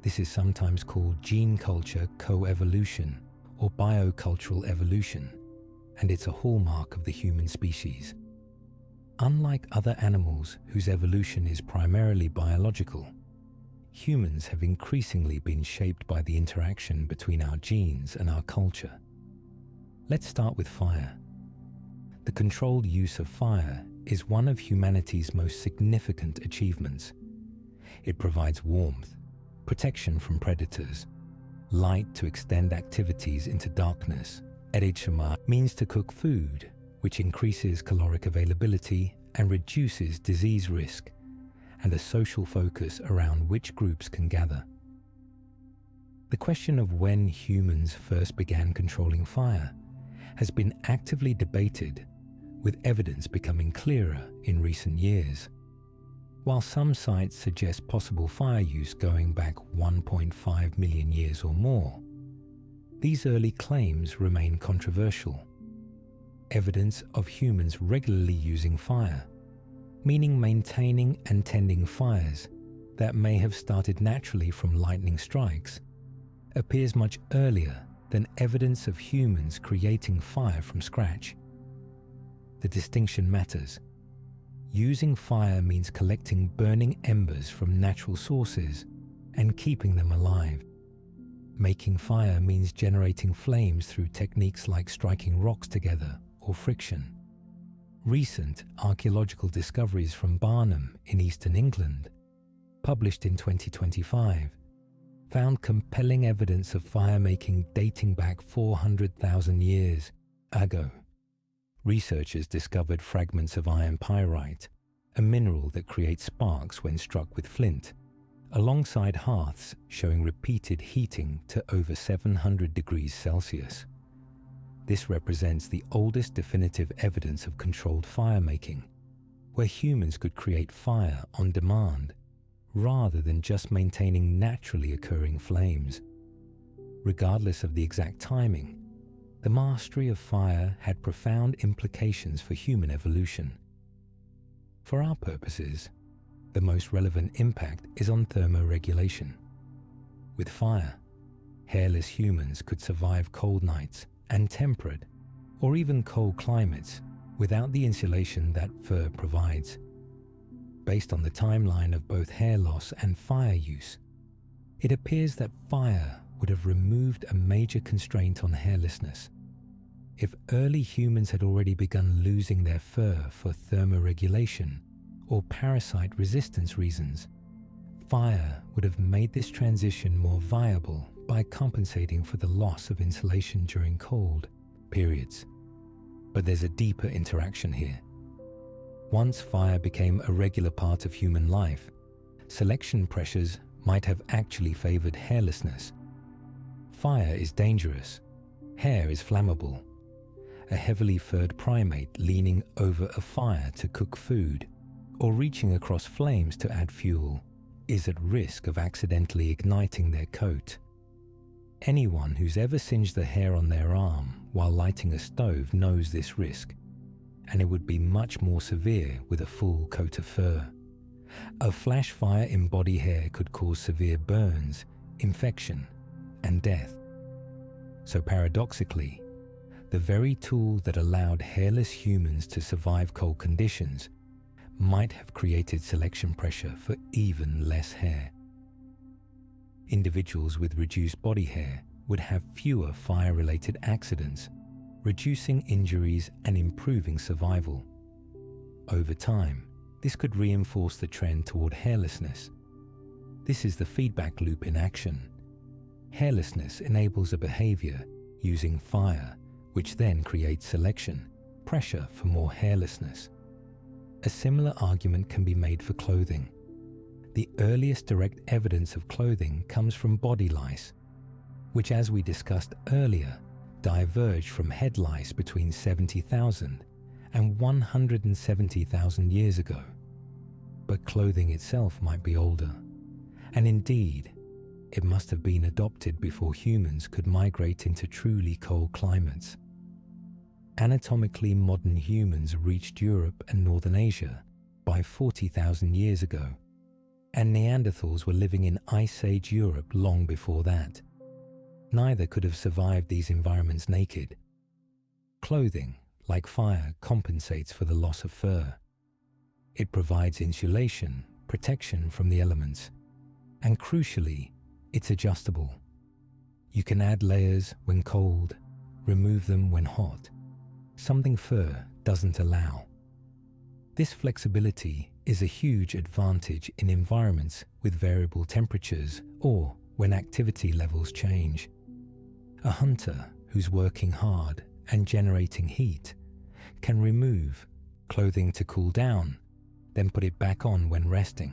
This is sometimes called gene-culture coevolution or biocultural evolution, and it's a hallmark of the human species. Unlike other animals whose evolution is primarily biological, humans have increasingly been shaped by the interaction between our genes and our culture. Let's start with fire. The controlled use of fire is one of humanity's most significant achievements. It provides warmth, protection from predators, light to extend activities into darkness. Edishama means to cook food, which increases caloric availability and reduces disease risk, and a social focus around which groups can gather. The question of when humans first began controlling fire has been actively debated, with evidence becoming clearer in recent years. While some sites suggest possible fire use going back 1.5 million years or more, these early claims remain controversial. Evidence of humans regularly using fire, meaning maintaining and tending fires that may have started naturally from lightning strikes, appears much earlier than evidence of humans creating fire from scratch. The distinction matters. Using fire means collecting burning embers from natural sources and keeping them alive. Making fire means generating flames through techniques like striking rocks together or friction. Recent archaeological discoveries from Barnum in eastern England, published in 2025, found compelling evidence of fire-making dating back 400,000 years ago. Researchers discovered fragments of iron pyrite, a mineral that creates sparks when struck with flint, alongside hearths showing repeated heating to over 700 degrees Celsius. This represents the oldest definitive evidence of controlled fire-making, where humans could create fire on demand, rather than just maintaining naturally occurring flames. Regardless of the exact timing, the mastery of fire had profound implications for human evolution. For our purposes, the most relevant impact is on thermoregulation. With fire, hairless humans could survive cold nights and temperate or even cold climates without the insulation that fur provides. Based on the timeline of both hair loss and fire use, it appears that fire would have removed a major constraint on hairlessness. If early humans had already begun losing their fur for thermoregulation or parasite resistance reasons, fire would have made this transition more viable by compensating for the loss of insulation during cold periods. But there's a deeper interaction here. Once fire became a regular part of human life, selection pressures might have actually favored hairlessness. Fire is dangerous. Hair is flammable. A heavily furred primate leaning over a fire to cook food or reaching across flames to add fuel is at risk of accidentally igniting their coat. Anyone who's ever singed the hair on their arm while lighting a stove knows this risk, and it would be much more severe with a full coat of fur. A flash fire in body hair could cause severe burns, infection, and death. So paradoxically, the very tool that allowed hairless humans to survive cold conditions might have created selection pressure for even less hair. Individuals with reduced body hair would have fewer fire-related accidents, reducing injuries and improving survival. Over time, this could reinforce the trend toward hairlessness. This is the feedback loop in action. Hairlessness enables a behavior using fire, which then creates selection, pressure for more hairlessness. A similar argument can be made for clothing. The earliest direct evidence of clothing comes from body lice, which, as we discussed earlier, diverged from head lice between 70,000 and 170,000 years ago. But clothing itself might be older, and indeed, it must have been adopted before humans could migrate into truly cold climates. Anatomically modern humans reached Europe and Northern Asia by 40,000 years ago, and Neanderthals were living in Ice Age Europe long before that. Neither could have survived these environments naked. Clothing, like fire, compensates for the loss of fur. It provides insulation, protection from the elements, and crucially, it's adjustable. You can add layers when cold, remove them when hot, something fur doesn't allow. This flexibility is a huge advantage in environments with variable temperatures or when activity levels change. A hunter who's working hard and generating heat can remove clothing to cool down, then put it back on when resting.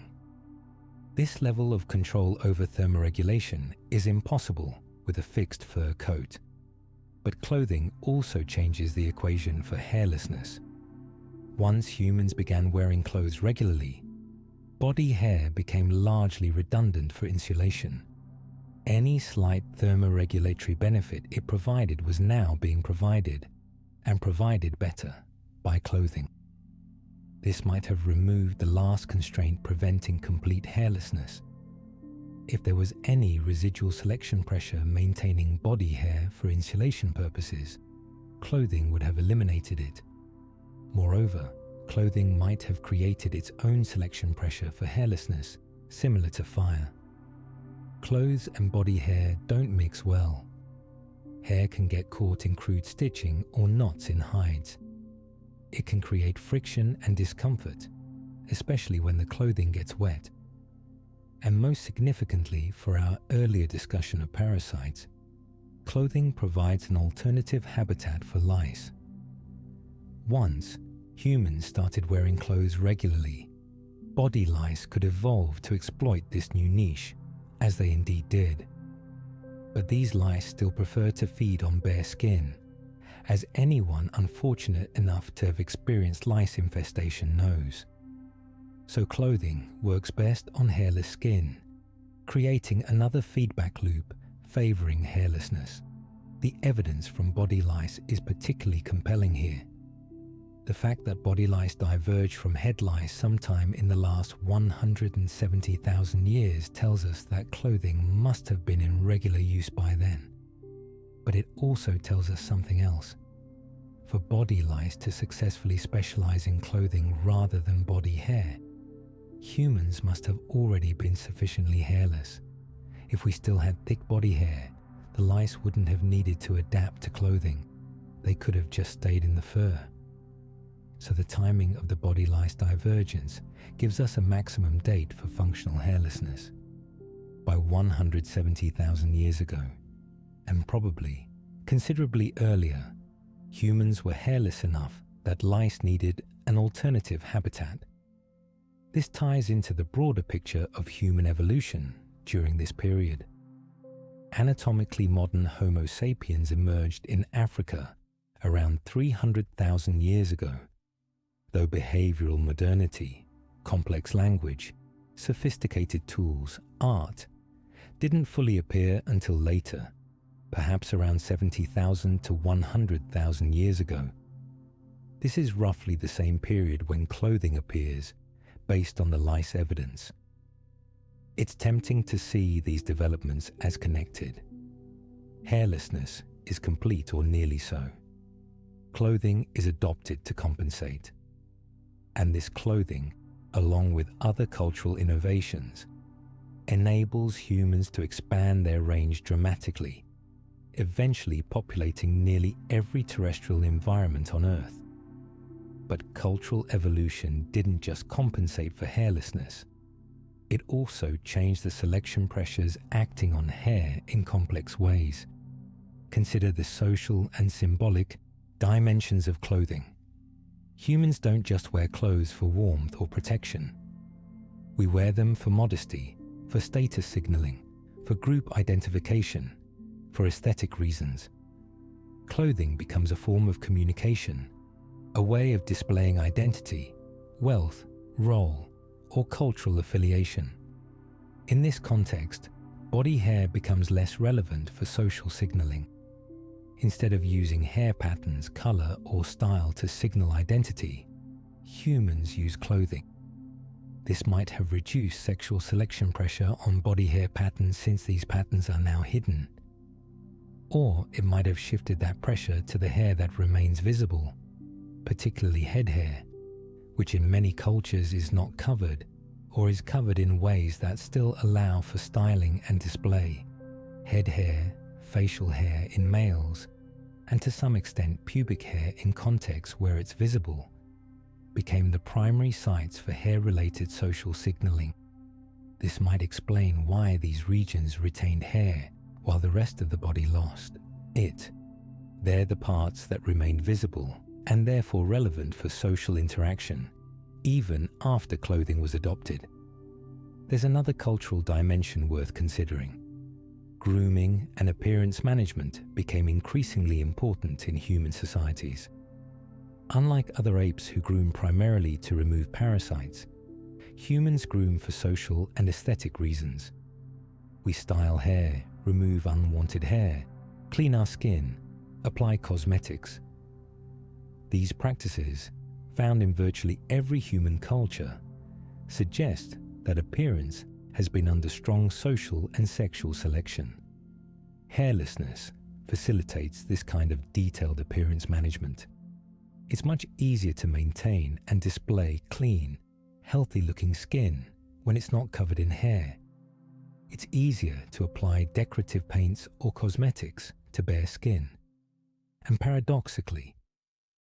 This level of control over thermoregulation is impossible with a fixed fur coat. But clothing also changes the equation for hairlessness. Once humans began wearing clothes regularly, body hair became largely redundant for insulation. Any slight thermoregulatory benefit it provided was now being provided, and provided better, by clothing. This might have removed the last constraint preventing complete hairlessness. If there was any residual selection pressure maintaining body hair for insulation purposes, clothing would have eliminated it. Moreover, clothing might have created its own selection pressure for hairlessness, similar to fire. Clothes and body hair don't mix well. Hair can get caught in crude stitching or knots in hides. It can create friction and discomfort, especially when the clothing gets wet. And most significantly for our earlier discussion of parasites, clothing provides an alternative habitat for lice. Once humans started wearing clothes regularly, body lice could evolve to exploit this new niche, as they indeed did. But these lice still prefer to feed on bare skin, as anyone unfortunate enough to have experienced lice infestation knows. So clothing works best on hairless skin, creating another feedback loop favoring hairlessness. The evidence from body lice is particularly compelling here. The fact that body lice diverged from head lice sometime in the last 170,000 years tells us that clothing must have been in regular use by then. But it also tells us something else. for body lice to successfully specialize in clothing rather than body hair, humans must have already been sufficiently hairless. If we still had thick body hair, the lice wouldn't have needed to adapt to clothing. They could have just stayed in the fur. So the timing of the body lice divergence gives us a maximum date for functional hairlessness by 170,000 years ago, and probably considerably earlier, humans were hairless enough that lice needed an alternative habitat. This ties into the broader picture of human evolution during this period. Anatomically modern Homo sapiens emerged in Africa around 300,000 years ago, though behavioral modernity, complex language, sophisticated tools, art, didn't fully appear until later, perhaps around 70,000 to 100,000 years ago. This is roughly the same period when clothing appears, based on the lice evidence. It's tempting to see these developments as connected. Hairlessness is complete or nearly so. Clothing is adopted to compensate. And this clothing, along with other cultural innovations, enables humans to expand their range dramatically, eventually populating nearly every terrestrial environment on Earth. But cultural evolution didn't just compensate for hairlessness. It also changed the selection pressures acting on hair in complex ways. Consider the social and symbolic dimensions of clothing. Humans don't just wear clothes for warmth or protection. We wear them for modesty, for status signaling, for group identification, for aesthetic reasons. Clothing becomes a form of communication, a way of displaying identity, wealth, role, or cultural affiliation. In this context, body hair becomes less relevant for social signaling. Instead of using hair patterns, color, or style to signal identity, humans use clothing. This might have reduced sexual selection pressure on body hair patterns since these patterns are now hidden. Or it might have shifted that pressure to the hair that remains visible, particularly head hair, which in many cultures is not covered or is covered in ways that still allow for styling and display. Head hair, facial hair in males, and to some extent pubic hair in contexts where it's visible, became the primary sites for hair-related social signaling. This might explain why these regions retained hair while the rest of the body lost it. They're the parts that remained visible and therefore relevant for social interaction, even after clothing was adopted. There's another cultural dimension worth considering. Grooming and appearance management became increasingly important in human societies. Unlike other apes who groom primarily to remove parasites, humans groom for social and aesthetic reasons. We style hair, remove unwanted hair, clean our skin, apply cosmetics. These practices, found in virtually every human culture, suggest that appearance has been under strong social and sexual selection. Hairlessness facilitates this kind of detailed appearance management. It's much easier to maintain and display clean, healthy-looking skin when it's not covered in hair. It's easier to apply decorative paints or cosmetics to bare skin. And paradoxically,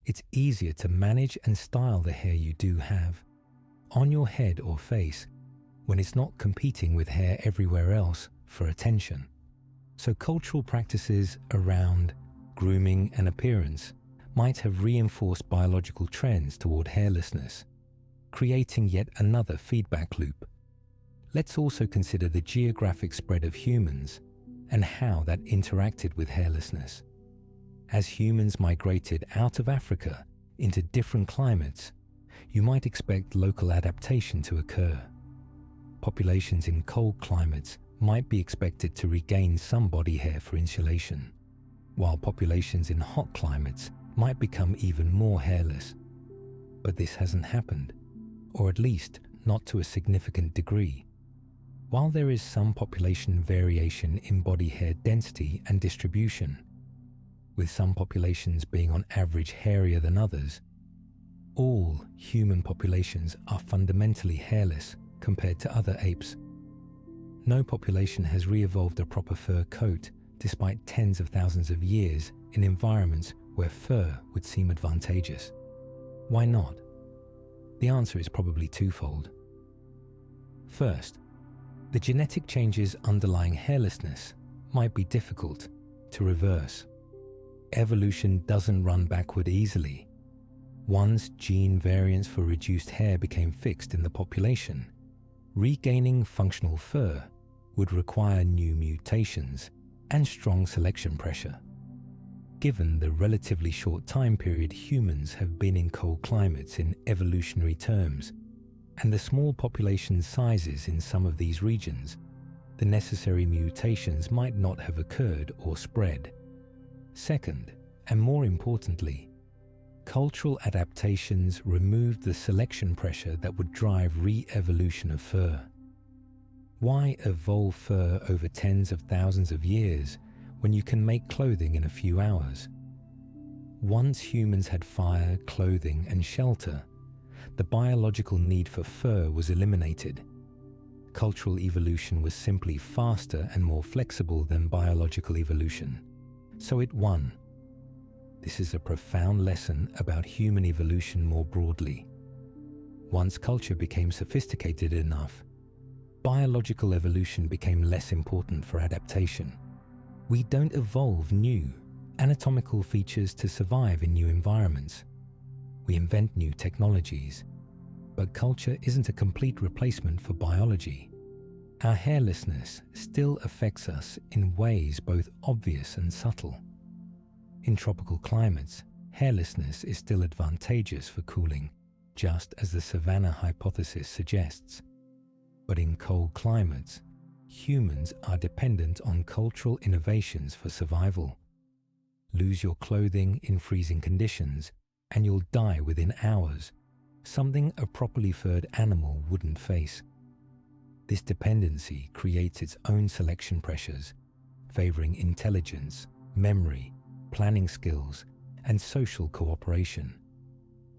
it's easier to manage and style the hair you do have on your head or face when it's not competing with hair everywhere else for attention. So cultural practices around grooming and appearance might have reinforced biological trends toward hairlessness, creating yet another feedback loop. Let's also consider the geographic spread of humans and how that interacted with hairlessness. As humans migrated out of Africa into different climates, you might expect local adaptation to occur. Populations in cold climates might be expected to regain some body hair for insulation, while populations in hot climates might become even more hairless. But this hasn't happened, or at least not to a significant degree. While there is some population variation in body hair density and distribution, with some populations being on average hairier than others, all human populations are fundamentally hairless compared to other apes. No population has re-evolved a proper fur coat despite tens of thousands of years in environments where fur would seem advantageous. Why not? The answer is probably twofold. First, the genetic changes underlying hairlessness might be difficult to reverse. Evolution doesn't run backward easily. Once gene variants for reduced hair became fixed in the population, regaining functional fur would require new mutations and strong selection pressure. Given the relatively short time period humans have been in cold climates in evolutionary terms, and the small population sizes in some of these regions, the necessary mutations might not have occurred or spread. Second, and more importantly, cultural adaptations removed the selection pressure that would drive re-evolution of fur. Why evolve fur over tens of thousands of years when you can make clothing in a few hours? Once humans had fire, clothing, and shelter, the biological need for fur was eliminated. Cultural evolution was simply faster and more flexible than biological evolution, so it won. This is a profound lesson about human evolution more broadly. Once culture became sophisticated enough, biological evolution became less important for adaptation. We don't evolve new, anatomical features to survive in new environments. We invent new technologies, but culture isn't a complete replacement for biology. Our hairlessness still affects us in ways both obvious and subtle. In tropical climates, hairlessness is still advantageous for cooling, just as the savanna hypothesis suggests. But in cold climates, humans are dependent on cultural innovations for survival. Lose your clothing in freezing conditions, and you'll die within hours, something a properly furred animal wouldn't face. This dependency creates its own selection pressures, favoring intelligence, memory, planning skills, and social cooperation,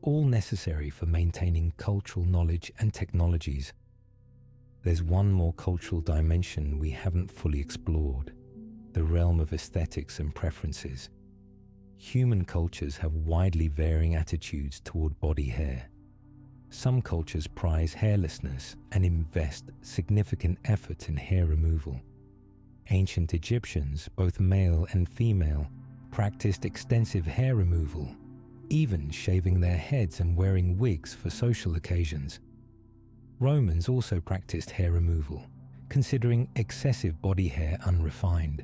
all necessary for maintaining cultural knowledge and technologies. There's one more cultural dimension we haven't fully explored, the realm of aesthetics and preferences. Human cultures have widely varying attitudes toward body hair. Some cultures prize hairlessness and invest significant effort in hair removal. Ancient Egyptians, both male and female, practiced extensive hair removal, even shaving their heads and wearing wigs for social occasions. Romans also practiced hair removal, considering excessive body hair unrefined.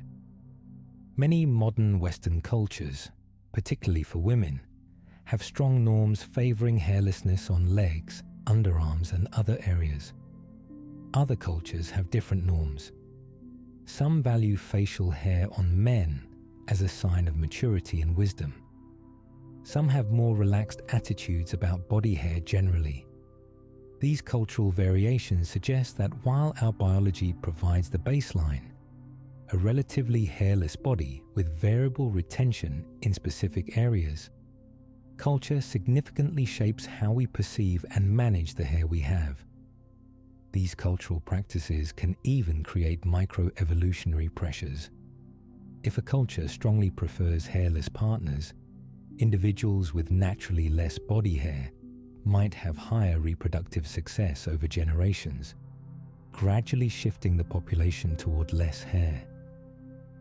Many modern Western cultures, particularly for women, have strong norms favoring hairlessness on legs, underarms, and other areas. Other cultures have different norms. Some value facial hair on men as a sign of maturity and wisdom. Some have more relaxed attitudes about body hair generally. These cultural variations suggest that while our biology provides the baseline, a relatively hairless body with variable retention in specific areas, culture significantly shapes how we perceive and manage the hair we have. These cultural practices can even create microevolutionary pressures. If a culture strongly prefers hairless partners, individuals with naturally less body hair might have higher reproductive success over generations, gradually shifting the population toward less hair.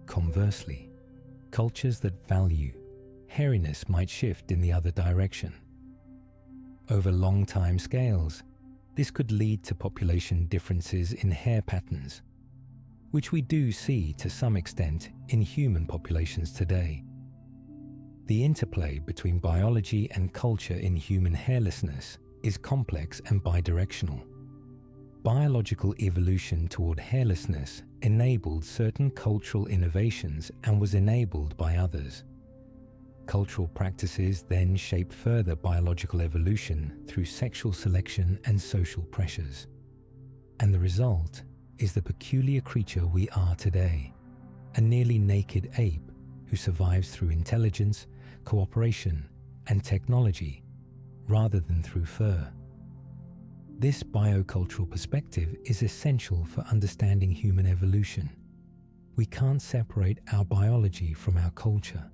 Conversely, cultures that value hairiness might shift in the other direction. Over long time scales, this could lead to population differences in hair patterns, which we do see to some extent in human populations today. The interplay between biology and culture in human hairlessness is complex and bidirectional. Biological evolution toward hairlessness enabled certain cultural innovations and was enabled by others. Cultural practices then shape further biological evolution through sexual selection and social pressures. And the result is the peculiar creature we are today, a nearly naked ape who survives through intelligence, cooperation, and technology, rather than through fur. This biocultural perspective is essential for understanding human evolution. We can't separate our biology from our culture.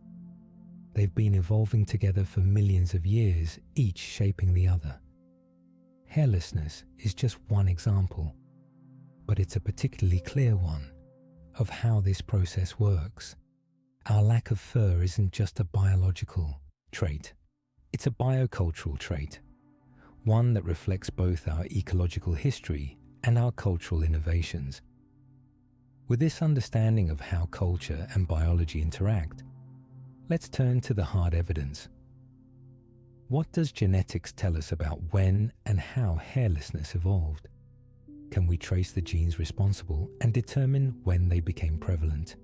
They've been evolving together for millions of years, each shaping the other. Hairlessness is just one example, but it's a particularly clear one of how this process works. Our lack of fur isn't just a biological trait, it's a biocultural trait, one that reflects both our ecological history and our cultural innovations. With this understanding of how culture and biology interact, let's turn to the hard evidence. What does genetics tell us about when and how hairlessness evolved? Can we trace the genes responsible and determine when they became prevalent?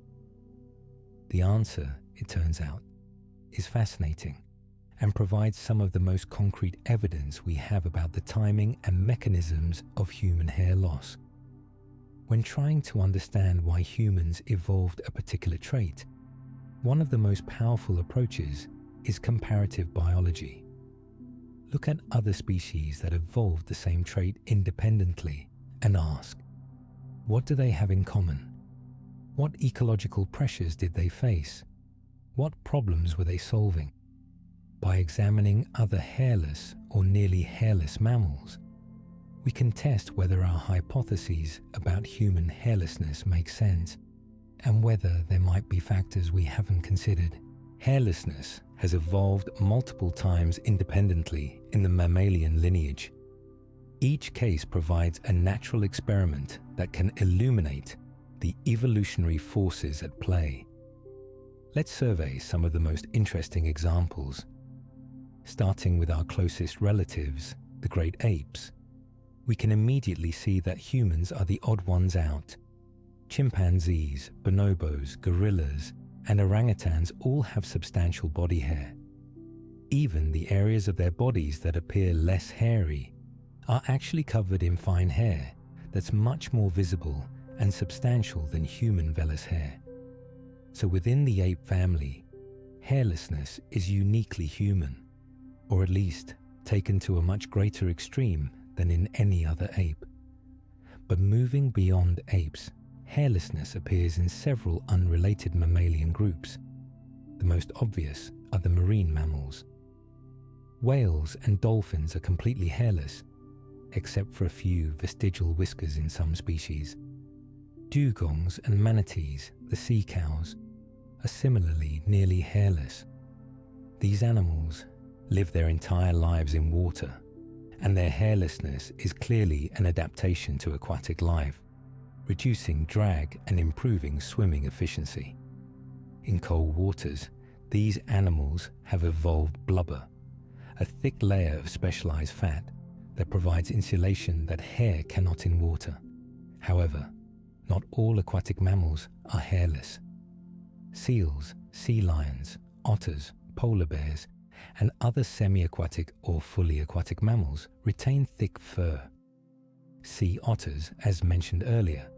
The answer, it turns out, is fascinating and provides some of the most concrete evidence we have about the timing and mechanisms of human hair loss. When trying to understand why humans evolved a particular trait, one of the most powerful approaches is comparative biology. Look at other species that evolved the same trait independently and ask, what do they have in common? What ecological pressures did they face? What problems were they solving? By examining other hairless or nearly hairless mammals, we can test whether our hypotheses about human hairlessness make sense and whether there might be factors we haven't considered. Hairlessness has evolved multiple times independently in the mammalian lineage. Each case provides a natural experiment that can illuminate the evolutionary forces at play. Let's survey some of the most interesting examples. Starting with our closest relatives, the great apes, we can immediately see that humans are the odd ones out. Chimpanzees, bonobos, gorillas, and orangutans all have substantial body hair. Even the areas of their bodies that appear less hairy are actually covered in fine hair that's much more visible and substantial than human vellus hair. So within the ape family, hairlessness is uniquely human, or at least taken to a much greater extreme than in any other ape. But moving beyond apes, hairlessness appears in several unrelated mammalian groups. The most obvious are the marine mammals. Whales and dolphins are completely hairless, except for a few vestigial whiskers in some species. Dugongs and manatees, the sea cows, are similarly nearly hairless. These animals live their entire lives in water, and their hairlessness is clearly an adaptation to aquatic life, reducing drag and improving swimming efficiency. In cold waters, these animals have evolved blubber, a thick layer of specialized fat that provides insulation that hair cannot in water. However, not all aquatic mammals are hairless. Seals, sea lions, otters, polar bears, and other semi-aquatic or fully aquatic mammals retain thick fur. Sea otters, as mentioned earlier,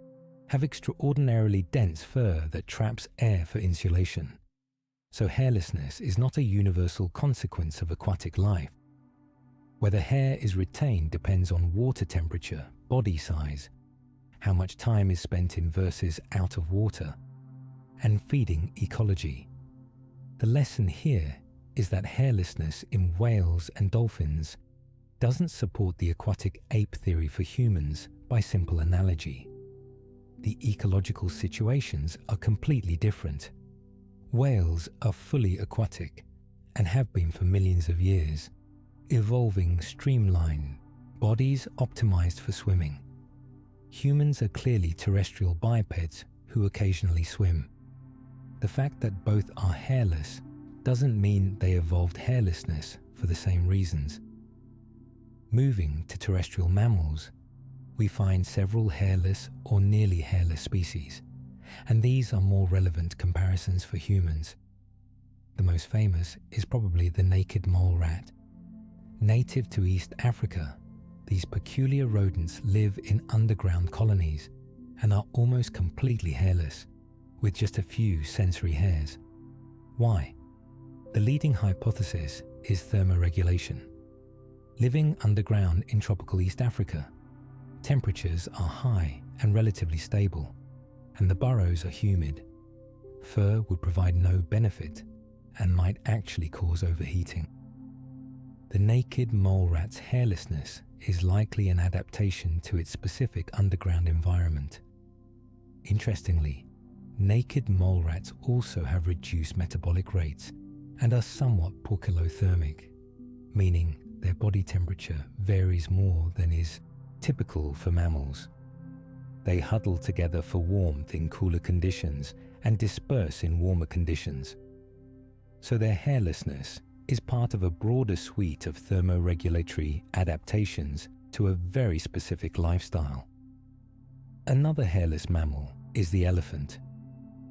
have extraordinarily dense fur that traps air for insulation. So hairlessness is not a universal consequence of aquatic life. Whether hair is retained depends on water temperature, body size, how much time is spent in versus out of water, and feeding ecology. The lesson here is that hairlessness in whales and dolphins doesn't support the aquatic ape theory for humans by simple analogy. The ecological situations are completely different. Whales are fully aquatic and have been for millions of years, evolving streamlined, bodies optimized for swimming. Humans are clearly terrestrial bipeds who occasionally swim. The fact that both are hairless doesn't mean they evolved hairlessness for the same reasons. Moving to terrestrial mammals, we find several hairless or nearly hairless species, and these are more relevant comparisons for humans. The most famous is probably the naked mole rat. Native to East Africa, these peculiar rodents live in underground colonies and are almost completely hairless, with just a few sensory hairs. Why? The leading hypothesis is thermoregulation. Living underground in tropical East Africa, temperatures are high and relatively stable, and the burrows are humid. Fur would provide no benefit and might actually cause overheating. The naked mole rat's hairlessness is likely an adaptation to its specific underground environment. Interestingly, naked mole rats also have reduced metabolic rates and are somewhat poikilothermic, meaning their body temperature varies more than is typical for mammals. They huddle together for warmth in cooler conditions and disperse in warmer conditions. So their hairlessness is part of a broader suite of thermoregulatory adaptations to a very specific lifestyle. Another hairless mammal is the elephant.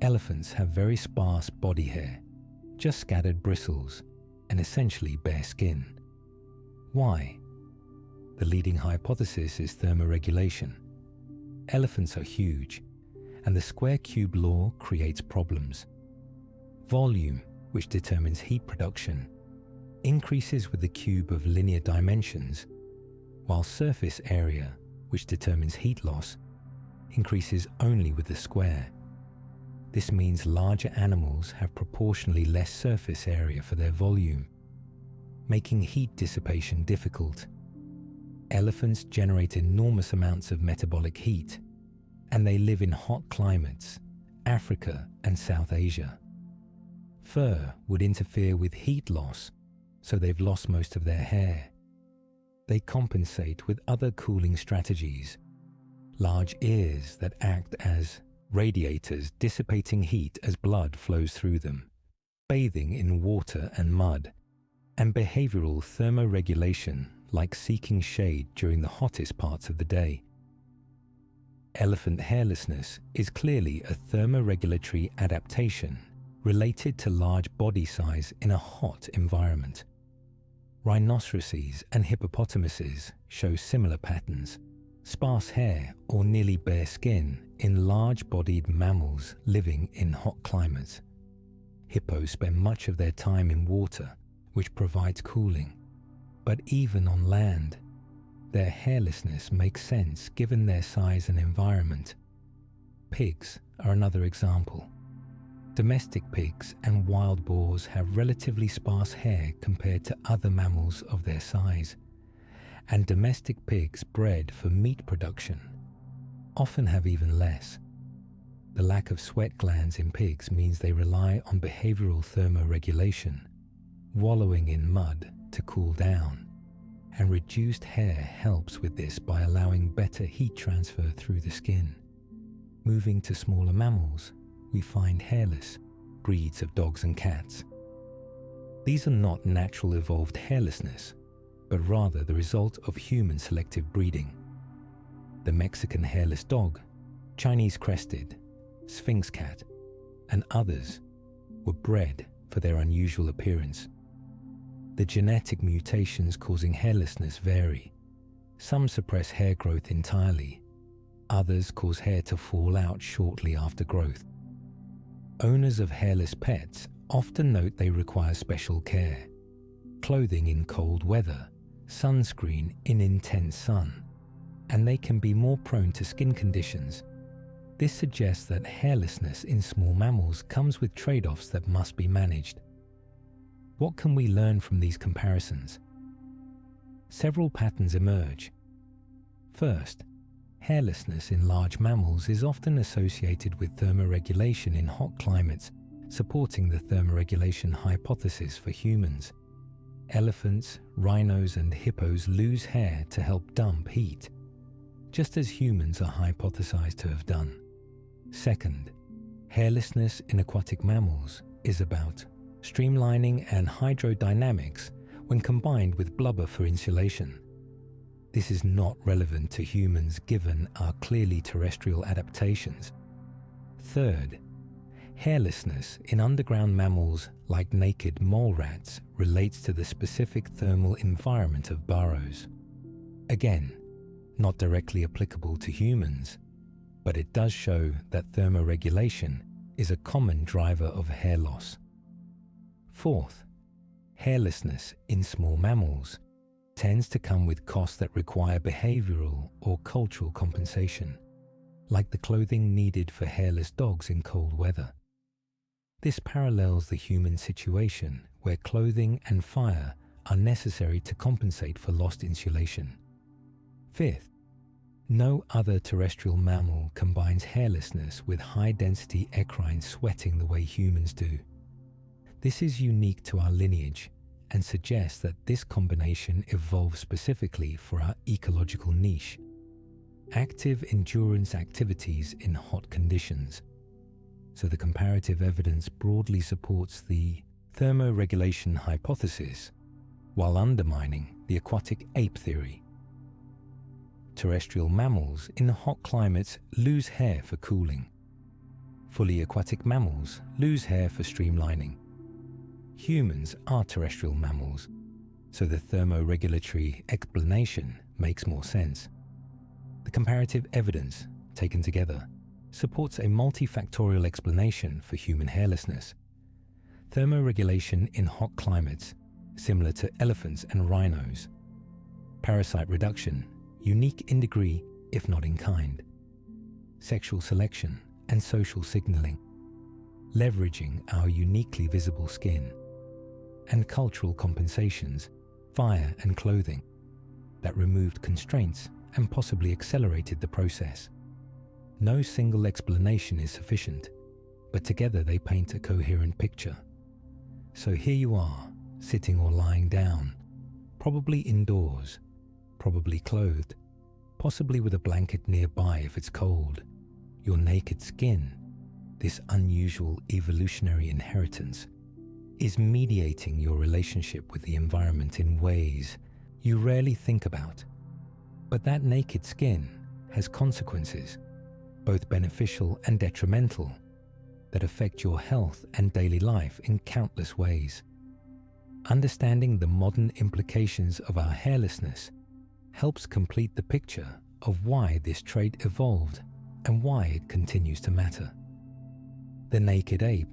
Elephants have very sparse body hair, just scattered bristles, and essentially bare skin. Why? The leading hypothesis is thermoregulation. Elephants are huge, and the square cube law creates problems. Volume, which determines heat production, increases with the cube of linear dimensions, while surface area, which determines heat loss, increases only with the square. This means larger animals have proportionally less surface area for their volume, making heat dissipation difficult. Elephants generate enormous amounts of metabolic heat, and they live in hot climates, Africa and South Asia. Fur would interfere with heat loss, so they've lost most of their hair. They compensate with other cooling strategies, large ears that act as radiators dissipating heat as blood flows through them, bathing in water and mud, and behavioral thermoregulation like seeking shade during the hottest parts of the day. Elephant hairlessness is clearly a thermoregulatory adaptation related to large body size in a hot environment. Rhinoceroses and hippopotamuses show similar patterns, sparse hair or nearly bare skin in large-bodied mammals living in hot climates. Hippos spend much of their time in water, which provides cooling. But even on land, their hairlessness makes sense given their size and environment. Pigs are another example. Domestic pigs and wild boars have relatively sparse hair compared to other mammals of their size, and domestic pigs bred for meat production often have even less. The lack of sweat glands in pigs means they rely on behavioral thermoregulation, wallowing in mud to cool down, and reduced hair helps with this by allowing better heat transfer through the skin. Moving to smaller mammals, we find hairless breeds of dogs and cats. These are not natural evolved hairlessness, but rather the result of human selective breeding. The Mexican hairless dog, Chinese crested, Sphinx cat, and others were bred for their unusual appearance. The genetic mutations causing hairlessness vary. Some suppress hair growth entirely. Others cause hair to fall out shortly after growth. Owners of hairless pets often note they require special care. Clothing in cold weather, sunscreen in intense sun, and they can be more prone to skin conditions. This suggests that hairlessness in small mammals comes with trade-offs that must be managed. What can we learn from these comparisons? Several patterns emerge. First, hairlessness in large mammals is often associated with thermoregulation in hot climates, supporting the thermoregulation hypothesis for humans. Elephants, rhinos, and hippos lose hair to help dump heat, just as humans are hypothesized to have done. Second, hairlessness in aquatic mammals is about streamlining and hydrodynamics when combined with blubber for insulation. This is not relevant to humans given our clearly terrestrial adaptations. Third, hairlessness in underground mammals like naked mole rats relates to the specific thermal environment of burrows. Again, not directly applicable to humans, but it does show that thermoregulation is a common driver of hair loss. Fourth, hairlessness in small mammals tends to come with costs that require behavioral or cultural compensation, like the clothing needed for hairless dogs in cold weather. This parallels the human situation where clothing and fire are necessary to compensate for lost insulation. Fifth, no other terrestrial mammal combines hairlessness with high-density equine sweating the way humans do. This is unique to our lineage and suggests that this combination evolved specifically for our ecological niche, active endurance activities in hot conditions. So the comparative evidence broadly supports the thermoregulation hypothesis while undermining the aquatic ape theory. Terrestrial mammals in hot climates lose hair for cooling. Fully aquatic mammals lose hair for streamlining. Humans are terrestrial mammals, so the thermoregulatory explanation makes more sense. The comparative evidence, taken together, supports a multifactorial explanation for human hairlessness. Thermoregulation in hot climates, similar to elephants and rhinos. Parasite reduction, unique in degree if not in kind. Sexual selection and social signaling, leveraging our uniquely visible skin. And cultural compensations, fire and clothing, that removed constraints and possibly accelerated the process. No single explanation is sufficient, but together they paint a coherent picture. So here you are, sitting or lying down, probably indoors, probably clothed, possibly with a blanket nearby if it's cold. Your naked skin, this unusual evolutionary inheritance, is mediating your relationship with the environment in ways you rarely think about. But that naked skin has consequences, both beneficial and detrimental, that affect your health and daily life in countless ways. Understanding the modern implications of our hairlessness helps complete the picture of why this trait evolved and why it continues to matter. The naked ape,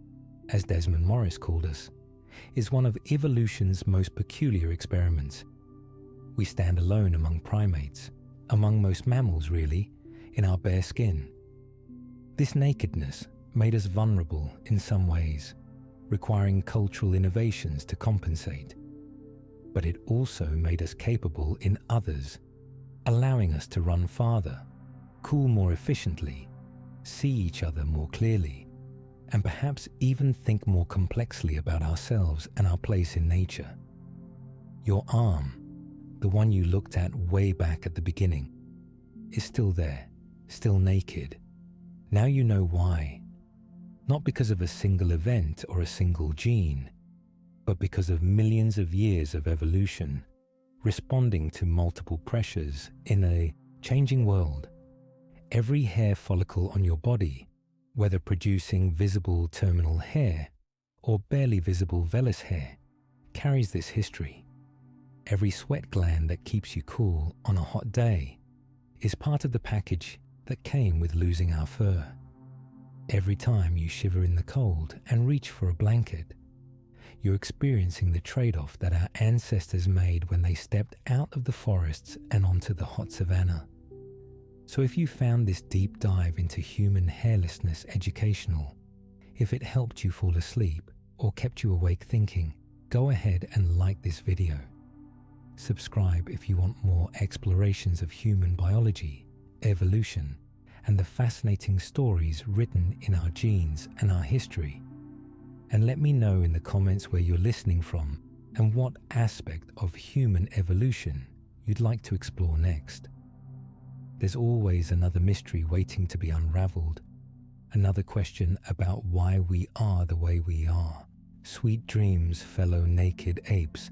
as Desmond Morris called us, is one of evolution's most peculiar experiments. We stand alone among primates, among most mammals really, in our bare skin. This nakedness made us vulnerable in some ways, requiring cultural innovations to compensate. But it also made us capable in others, allowing us to run farther, cool more efficiently, see each other more clearly, and perhaps even think more complexly about ourselves and our place in nature. Your arm, the one you looked at way back at the beginning, is still there, still naked. Now you know why. Not because of a single event or a single gene, but because of millions of years of evolution, responding to multiple pressures in a changing world. Every hair follicle on your body, whether producing visible terminal hair or barely visible vellus hair, carries this history. Every sweat gland that keeps you cool on a hot day is part of the package that came with losing our fur. Every time you shiver in the cold and reach for a blanket, you're experiencing the trade-off that our ancestors made when they stepped out of the forests and onto the hot savanna. So if you found this deep dive into human hairlessness educational, if it helped you fall asleep or kept you awake thinking, go ahead and like this video. Subscribe if you want more explorations of human biology, evolution, and the fascinating stories written in our genes and our history. And let me know in the comments where you're listening from and what aspect of human evolution you'd like to explore next. There's always another mystery waiting to be unraveled, another question about why we are the way we are. Sweet dreams, fellow naked apes.